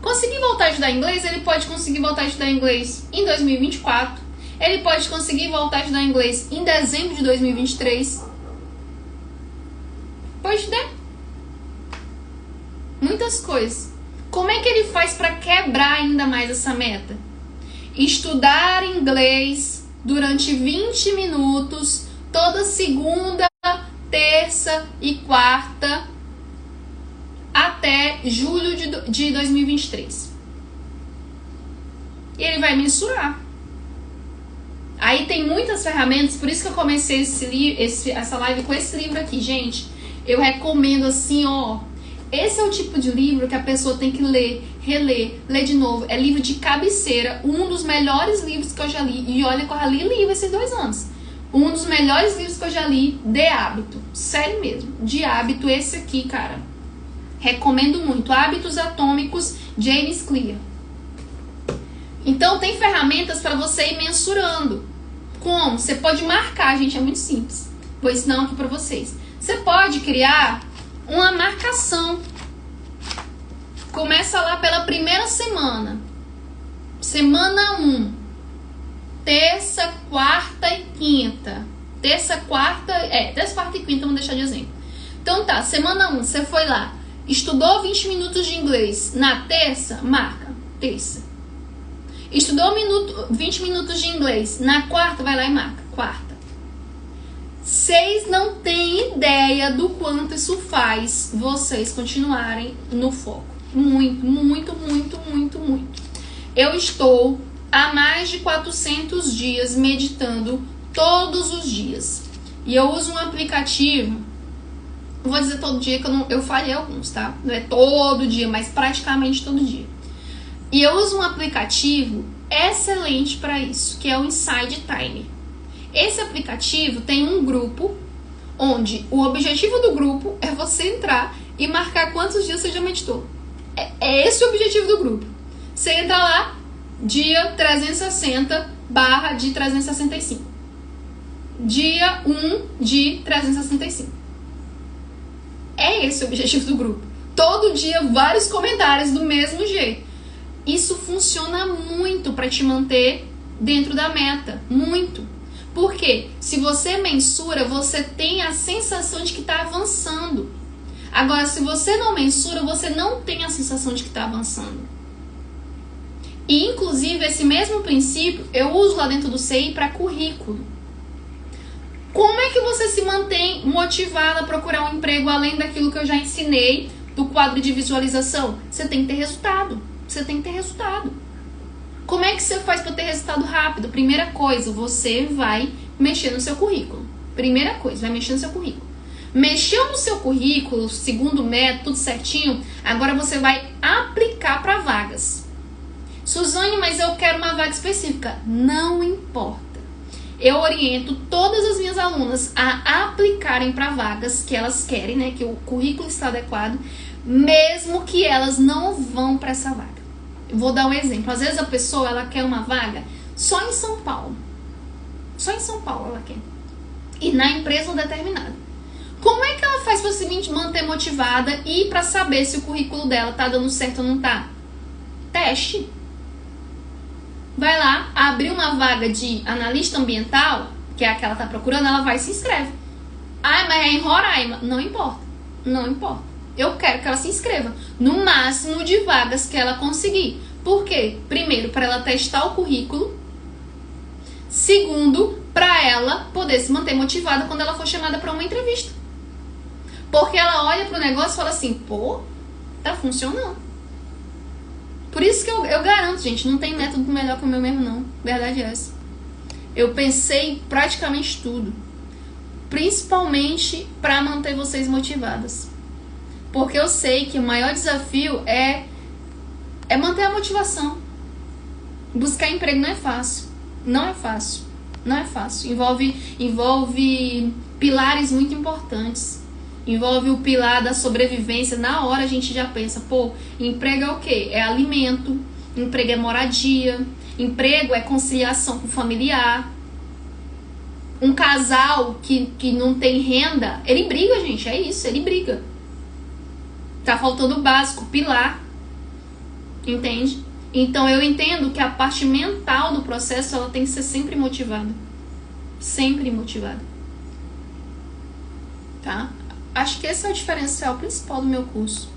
Conseguir voltar a estudar inglês, ele pode conseguir voltar a estudar inglês em 2024. Ele pode conseguir voltar a estudar inglês em dezembro de 2023. Pode ter. Muitas coisas. Como é que ele faz para quebrar ainda mais essa meta? Estudar inglês durante 20 minutos, toda segunda, terça e quarta, até julho de 2023. E ele vai mensurar. Aí tem muitas ferramentas, por isso que eu comecei essa live com esse livro aqui, gente. Eu recomendo assim, ó. Esse é o tipo de livro que a pessoa tem que ler, reler, ler de novo. É livro de cabeceira, um dos melhores livros que eu já li. E olha que eu já li livro esses 2 anos. Um dos melhores livros que eu já li de hábito. Sério mesmo, de hábito esse aqui, cara. Recomendo muito. Hábitos Atômicos, James Clear. Então tem ferramentas para você ir mensurando. Como? Você pode marcar, gente, é muito simples. Vou ensinar aqui para vocês. Você pode criar uma marcação. Começa lá pela primeira semana. Semana 1. Terça, quarta e quinta. Terça, quarta e quinta, vamos deixar de exemplo. Então tá, semana 1, você foi lá. Estudou 20 minutos de inglês na terça? Marca, terça. Estudou 20 minutos de inglês na quarta? Vai lá e marca, quarta. Vocês não têm ideia do quanto isso faz vocês continuarem no foco. Muito, muito, muito, muito, muito. Eu estou há mais de 400 dias meditando todos os dias. E eu uso um aplicativo, vou dizer todo dia que eu falhei alguns, tá? Não é todo dia, mas praticamente todo dia. E eu uso um aplicativo excelente para isso, que é o Inside Time. Esse aplicativo tem um grupo, onde o objetivo do grupo é você entrar e marcar quantos dias você já meditou. É esse o objetivo do grupo. Você entra lá, dia 360 barra de 365. Dia 1 de 365. É esse o objetivo do grupo. Todo dia, vários comentários do mesmo jeito. Isso funciona muito para te manter dentro da meta. Muito. Porque se você mensura, você tem a sensação de que está avançando. Agora, se você não mensura, você não tem a sensação de que está avançando. E, inclusive, esse mesmo princípio eu uso lá dentro do CI para currículo. Como é que você se mantém motivado a procurar um emprego além daquilo que eu já ensinei do quadro de visualização? Você tem que ter resultado. Você tem que ter resultado. Como é que você faz para ter resultado rápido? Primeira coisa, você vai mexer no seu currículo. Primeira coisa, vai mexer no seu currículo. Mexeu no seu currículo, segundo o método, tudo certinho, agora você vai aplicar para vagas. Suzane, mas eu quero uma vaga específica. Não importa. Eu oriento todas as minhas alunas a aplicarem para vagas que elas querem, né? Que o currículo está adequado, mesmo que elas não vão para essa vaga. Eu vou dar um exemplo. Às vezes a pessoa ela quer uma vaga só em São Paulo. Só em São Paulo ela quer. E na empresa determinada. Como é que ela faz para se manter motivada e para saber se o currículo dela tá dando certo ou não tá? Teste. Vai lá, abrir uma vaga de analista ambiental, que é a que ela tá procurando, ela vai e se inscreve. Ah, mas é em Roraima. Não importa. Não importa. Eu quero que ela se inscreva no máximo de vagas que ela conseguir. Por quê? Primeiro, para ela testar o currículo. Segundo, para ela poder se manter motivada quando ela for chamada para uma entrevista. Porque ela olha pro negócio e fala assim, pô, tá funcionando. Por isso que eu garanto, gente, não tem método melhor que o meu mesmo, não. Verdade é essa. Eu pensei praticamente tudo. Principalmente para manter vocês motivadas. Porque eu sei que o maior desafio é manter a motivação. Buscar emprego não é fácil. Não é fácil. Não é fácil. Envolve pilares muito importantes. Envolve o pilar da sobrevivência. Na hora a gente já pensa, pô, emprego é o quê? É alimento, emprego é moradia, emprego é conciliação com o familiar. Um casal que não tem renda, ele briga, gente, é isso, ele briga. Tá faltando o básico, pilar. Entende? Então eu entendo que a parte mental do processo, ela tem que ser sempre motivada. Sempre motivada. Tá? Acho que esse é o diferencial principal do meu curso.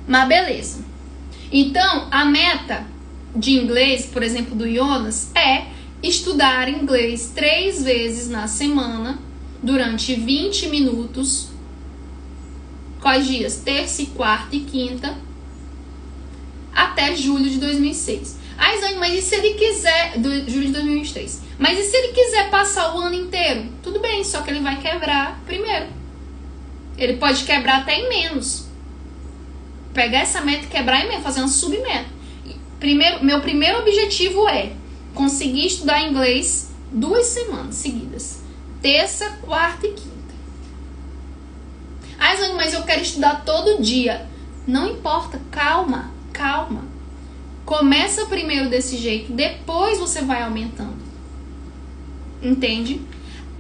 Mas beleza. Então, a meta de inglês, por exemplo, do Jonas, é estudar inglês 3 vezes na semana, durante 20 minutos. Quais dias? Terça, quarta e quinta, até julho de 2006. Ah, Isane, mas e se ele quiser... julho de 2023. Mas e se ele quiser passar o ano inteiro? Tudo bem, só que ele vai quebrar primeiro. Ele pode quebrar até em menos. Pegar essa meta e quebrar em menos, fazer uma submeta. Meu primeiro objetivo é conseguir estudar inglês 2 semanas seguidas. Terça, quarta e quinta. Ah, Isane, mas eu quero estudar todo dia. Não importa, calma, calma. Começa primeiro desse jeito, depois você vai aumentando. Entende?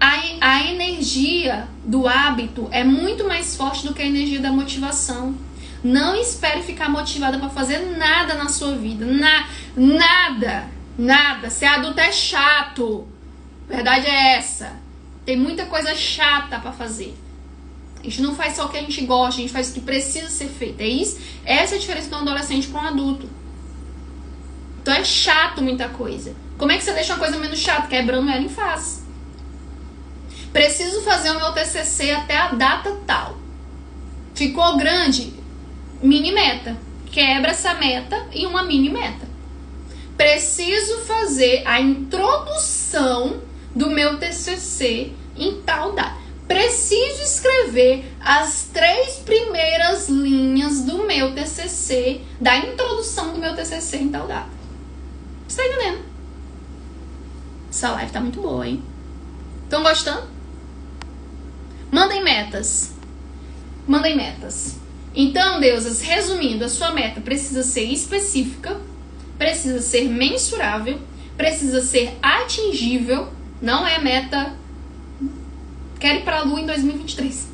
A energia do hábito é muito mais forte do que a energia da motivação. Não espere ficar motivada para fazer nada na sua vida. Nada. Ser adulto é chato. A verdade é essa. Tem muita coisa chata para fazer. A gente não faz só o que a gente gosta, a gente faz o que precisa ser feito. É isso? Essa é a diferença de um adolescente para um adulto. Então é chato muita coisa. Como é que você deixa uma coisa menos chata? Quebrando ela em face. Preciso fazer o meu TCC até a data tal. Ficou grande? Mini meta. Quebra essa meta em uma mini meta. Preciso fazer a introdução do meu TCC em tal data. Preciso escrever as 3 primeiras linhas do meu TCC, da introdução do meu TCC em tal data. Você tá entendendo? Essa live tá muito boa, hein? Estão gostando? Mandem metas. Mandem metas. Então, deusas, resumindo, a sua meta precisa ser específica, precisa ser mensurável, precisa ser atingível, não é meta quero ir pra Lua em 2023.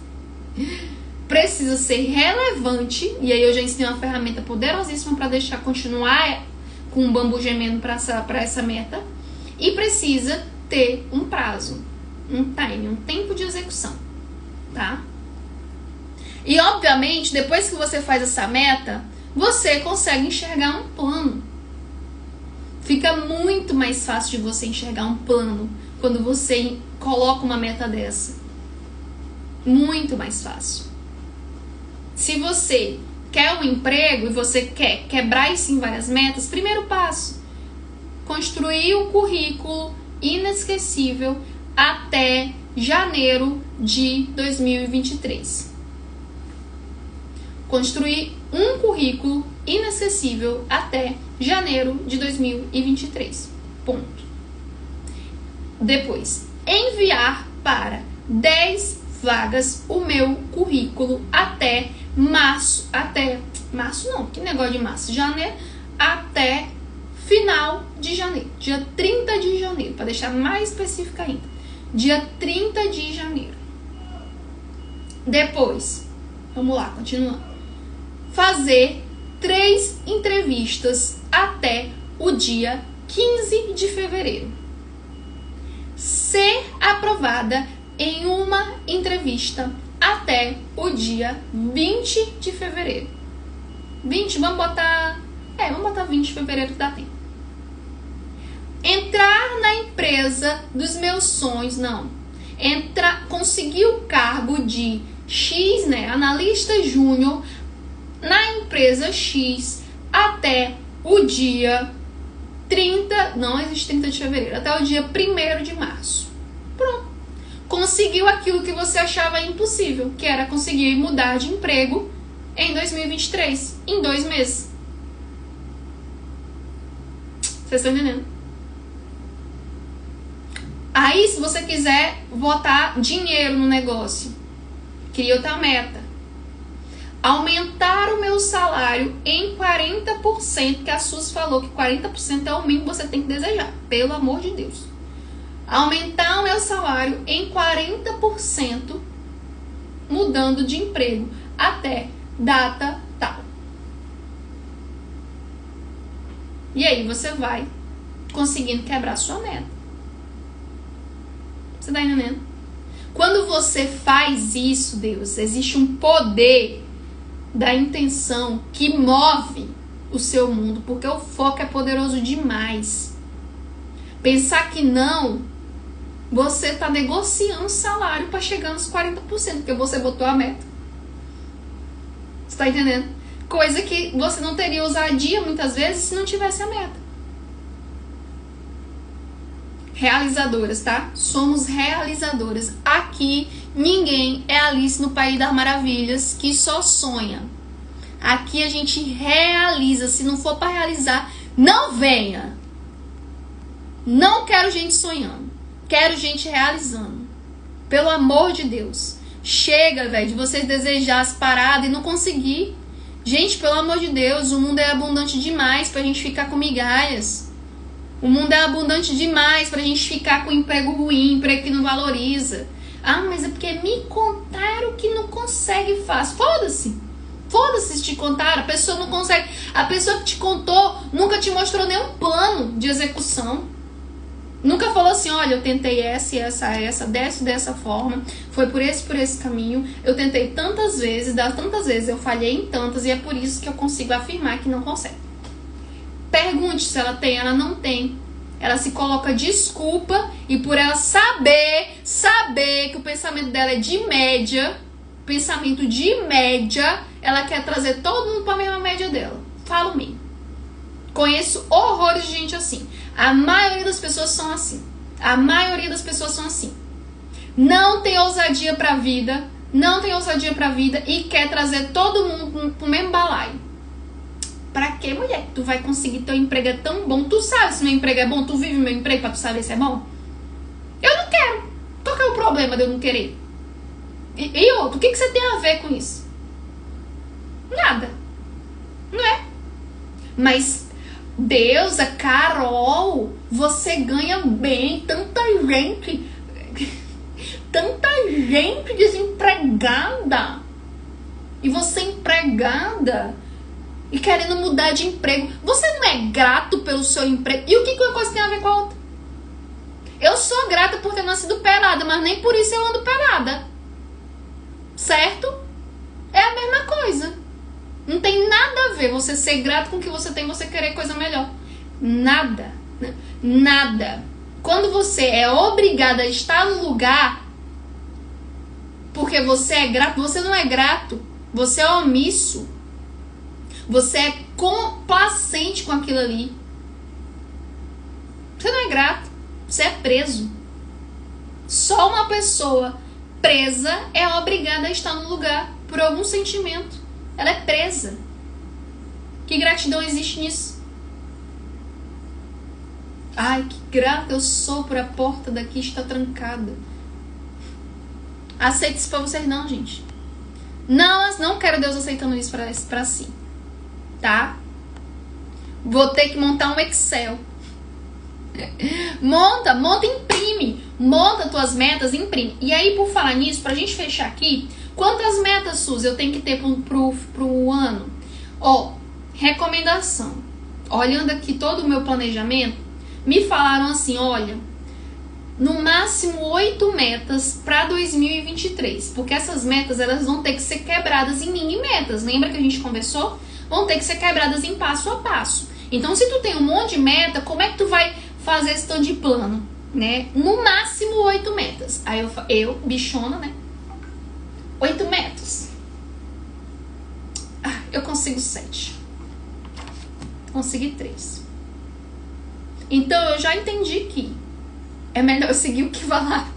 Precisa ser relevante, e aí eu já ensinei uma ferramenta poderosíssima para deixar continuar com um bambu gemendo para essa meta, e precisa ter um prazo, um time, um tempo de execução, tá? E obviamente, depois que você faz essa meta, você consegue enxergar um plano. Fica muito mais fácil de você enxergar um plano quando você coloca uma meta dessa. Muito mais fácil. Se você quer um emprego e você quer quebrar isso em várias metas, primeiro passo, construir um currículo inesquecível até janeiro de 2023. Construir um currículo inesquecível até janeiro de 2023. Ponto. Depois, enviar para 10 vagas o meu currículo até março. Março não, que negócio de março? Janeiro até final de janeiro. Dia 30 de janeiro, para deixar mais específico ainda. Dia 30 de janeiro. Depois, vamos lá, continuando. Fazer 3 entrevistas até o dia 15 de fevereiro. Ser aprovada em uma entrevista até o dia 20 de fevereiro. 20, vamos botar 20 de fevereiro que dá tempo. Entrar na empresa dos meus sonhos, conseguir o cargo de X, analista júnior na empresa X até o dia 30, não existe 30 de fevereiro, até o dia 1º de março. Pronto. Conseguiu aquilo que você achava impossível, que era conseguir mudar de emprego em 2023, em 2 meses. Vocês estão entendendo? Aí, se você quiser botar dinheiro no negócio, cria outra meta. Aumentar o meu salário em 40%, que a Suzy falou que 40% é o mínimo que você tem que desejar, pelo amor de Deus. Aumentar o meu salário em 40%, mudando de emprego até data tal. E aí você vai conseguindo quebrar a sua meta. Você tá entendendo? Quando você faz isso, Deus, existe um poder da intenção que move o seu mundo, porque o foco é poderoso demais. Pensar que não, você tá negociando salário para chegar nos 40%, porque você botou a meta. Você tá entendendo? Coisa que você não teria ousadia muitas vezes se não tivesse a meta. Realizadoras, tá? Somos realizadoras. Aqui ninguém é Alice no País das Maravilhas que só sonha. Aqui a gente realiza. Se não for para realizar, não venha. Não quero gente sonhando. Quero gente realizando. Pelo amor de Deus. Chega, velho, de vocês desejar as paradas e não conseguir. Gente, pelo amor de Deus, o mundo é abundante demais pra gente ficar com migalhas. O mundo é abundante demais pra gente ficar com emprego ruim, emprego que não valoriza. Ah, mas é porque me contaram que não consegue fácil. Foda-se. Foda-se se te contaram. A pessoa não consegue. A pessoa que te contou nunca te mostrou nenhum plano de execução. Nunca falou assim, olha, eu tentei essa, dessa forma. Foi por esse caminho. Eu tentei tantas vezes, eu falhei em tantas. E é por isso que eu consigo afirmar que não consegue. Pergunte se ela tem, ela não tem. Ela se coloca desculpa e por ela saber que o pensamento dela é de média, pensamento de média, ela quer trazer todo mundo para a mesma média dela. Falo mesmo. Conheço horrores de gente assim. A maioria das pessoas são assim. A maioria das pessoas são assim. Não tem ousadia pra vida, e quer trazer todo mundo pro mesmo balaio. Pra quê, mulher? Tu vai conseguir, teu emprego é tão bom. Tu sabe se meu emprego é bom? Tu vive meu emprego pra tu saber se é bom? Eu não quero. Qual que é o problema de eu não querer? E outro, o que você tem a ver com isso? Nada. Não é? Mas, Deus, a Carol, você ganha bem. Tanta gente desempregada. E você empregada e querendo mudar de emprego. Você não é grato pelo seu emprego? E o que uma coisa tem a ver com a outra? Eu sou grata por ter nascido pelada, mas nem por isso eu ando pelada. Certo? É a mesma coisa. Não tem nada a ver você ser grato com o que você tem e você querer coisa melhor. Nada. Nada. Quando você é obrigada a estar no lugar porque você é grato, você não é grato. Você é omisso. Você é complacente com aquilo ali. Você não é grato. Você é preso. Só uma pessoa presa é obrigada a estar no lugar por algum sentimento. Ela é presa. Que gratidão existe nisso? Ai, que grata eu sou por a porta daqui estar trancada. Aceite isso pra vocês não, gente. Não quero Deus aceitando isso pra si. Tá? Vou ter que montar um Excel. Monta, imprime. Monta tuas metas, imprime. E aí, por falar nisso, pra gente fechar aqui, quantas metas, Suzy, eu tenho que ter pro ano? Ó, recomendação. Olhando aqui todo o meu planejamento, me falaram assim, olha, no máximo 8 metas para 2023. Porque essas metas, elas vão ter que ser quebradas em mini metas. Lembra que a gente conversou? Vão ter que ser quebradas em passo a passo. Então, se tu tem um monte de meta, como é que tu vai fazer esse tanto de plano? Né? No máximo 8 metas. Aí eu bichona, né? 8 metas. Eu consigo 7. Consegui 3. Então eu já entendi que é melhor seguir o que falar.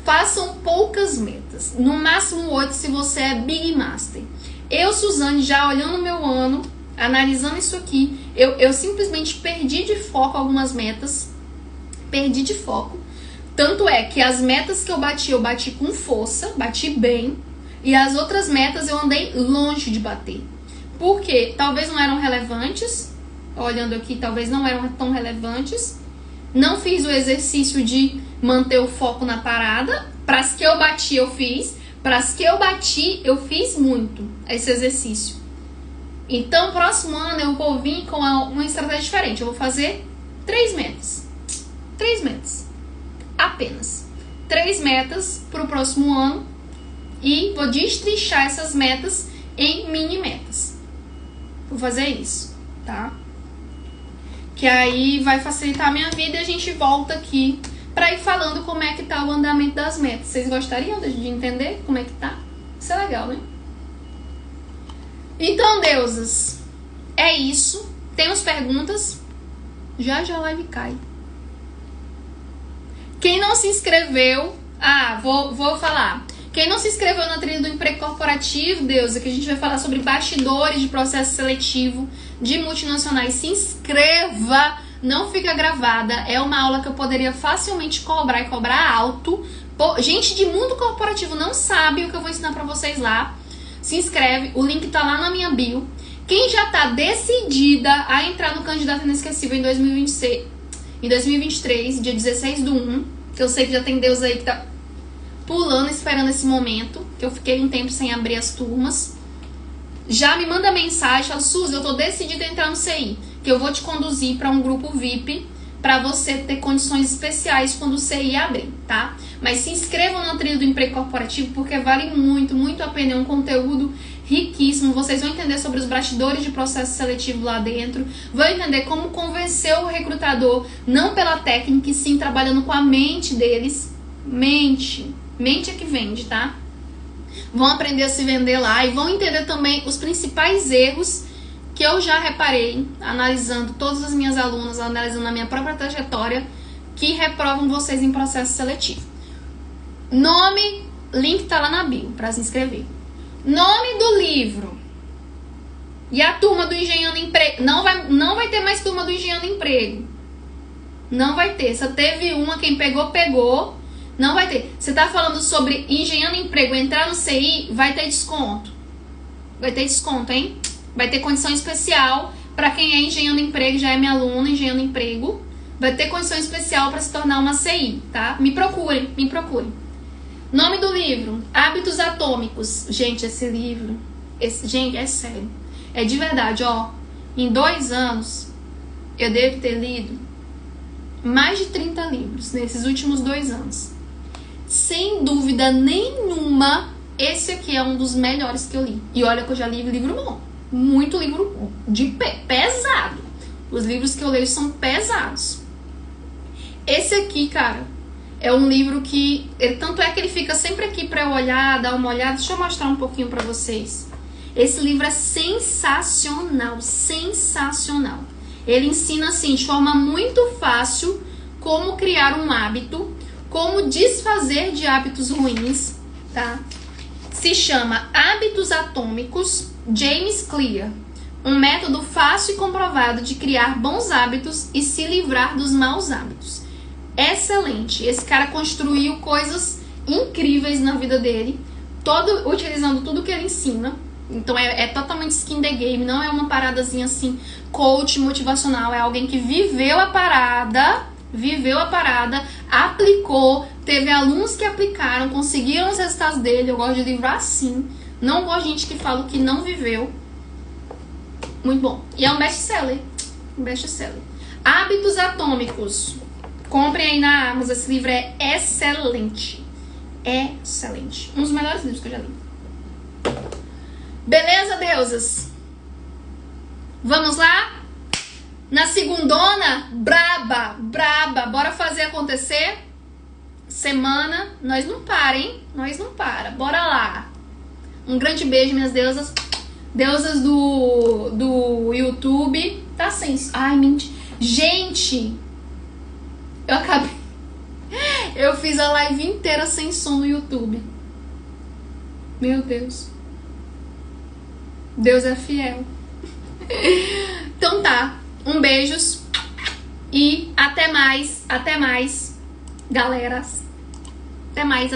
Façam poucas metas. No máximo 8 se você é Big Master. Eu, Suzane, já olhando o meu ano, analisando isso aqui, eu simplesmente perdi de foco algumas metas. Perdi de foco. Tanto é que as metas que eu bati com força, bati bem. E as outras metas eu andei longe de bater. Porque talvez não eram relevantes. Olhando aqui, talvez não eram tão relevantes. Não fiz o exercício de manter o foco na parada. Para as que eu bati, eu fiz. Para as que eu bati, eu fiz muito esse exercício. Então, próximo ano eu vou vir com uma estratégia diferente. Eu vou fazer 3 metas. 3 metas. Apenas. 3 metas para o próximo ano. E vou destrinchar essas metas em mini metas. Vou fazer isso, tá? Que aí vai facilitar a minha vida e a gente volta aqui pra ir falando como é que tá o andamento das metas. Vocês gostariam de entender como é que tá? Isso é legal, né? Então, deusas, é isso. Temos perguntas? Já a live cai. Quem não se inscreveu... vou falar. Quem não se inscreveu na trilha do emprego corporativo, deusa, que a gente vai falar sobre bastidores de processo seletivo de multinacionais, se inscreva. Não fica gravada. É uma aula que eu poderia facilmente cobrar e cobrar alto. Gente de mundo corporativo não sabe o que eu vou ensinar pra vocês lá. Se inscreve, o link tá lá na minha bio. Quem já tá decidida a entrar no Candidato Inesquecível em 2023, dia 16/1, que eu sei que já tem Deus aí que tá pulando, esperando esse momento, que eu fiquei um tempo sem abrir as turmas. Já me manda mensagem, fala, Suzy, eu tô decidida a entrar no CI, que eu vou te conduzir para um grupo VIP, para você ter condições especiais quando o CI abrir, tá? Mas se inscrevam na trilha do emprego corporativo, porque vale muito, muito a pena. É um conteúdo riquíssimo. Vocês vão entender sobre os bastidores de processo seletivo lá dentro, vão entender como convencer o recrutador, não pela técnica, e sim trabalhando com a mente deles. Mente é que vende, tá? Vão aprender a se vender lá e vão entender também os principais erros que eu já reparei, analisando todas as minhas alunas, analisando a minha própria trajetória, que reprovam vocês em processo seletivo. Nome, link tá lá na bio para se inscrever. Nome do livro. E a turma do Engenhando Emprego. Não vai ter mais turma do Engenhando Emprego. Não vai ter. Só teve uma, quem pegou, pegou. Não vai ter. Você tá falando sobre Engenhando Emprego, entrar no CI, vai ter desconto. Vai ter desconto, hein? Vai ter condição especial para quem é Engenhando Emprego, já é minha aluna, Engenhando Emprego. Vai ter condição especial para se tornar uma CI, tá? Me procurem. Nome do livro, Hábitos Atômicos. Gente, esse livro, gente, é sério. É de verdade, ó. Em 2 anos, eu devo ter lido mais de 30 livros nesses últimos 2 anos. Sem dúvida nenhuma, esse aqui é um dos melhores que eu li. E olha que eu já li livro bom. Muito livro pesado. Os livros que eu leio são pesados. Esse aqui, cara, é um livro que... tanto é que ele fica sempre aqui pra eu olhar, dar uma olhada. Deixa eu mostrar um pouquinho pra vocês. Esse livro é sensacional. Sensacional. Ele ensina, assim, de forma muito fácil, como criar um hábito, como desfazer de hábitos ruins, tá? Se chama Hábitos Atômicos, James Clear. Um método fácil e comprovado de criar bons hábitos e se livrar dos maus hábitos. Excelente. Esse cara construiu coisas incríveis na vida dele, utilizando tudo que ele ensina. Então é totalmente skin the game, não é uma paradazinha assim, coach motivacional, é alguém que viveu a parada, aplicou, teve alunos que aplicaram, conseguiram os resultados dele. Eu gosto de livro assim, não gosto de gente que fala o que não viveu. Muito bom. E é um best-seller. Hábitos Atômicos. Comprem aí na Amazon, esse livro é excelente. Excelente. Um dos melhores livros que eu já li. Beleza, deusas? Vamos lá? Na segundona, braba. Bora fazer acontecer? Semana, nós não para, hein? Bora lá. Um grande beijo, minhas deusas. Deusas do YouTube. Tá sem... Ai, mentira. Gente, eu fiz a live inteira sem som no YouTube. Meu Deus. Deus é fiel. Então tá. Um beijos. E até mais, galeras. Até mais.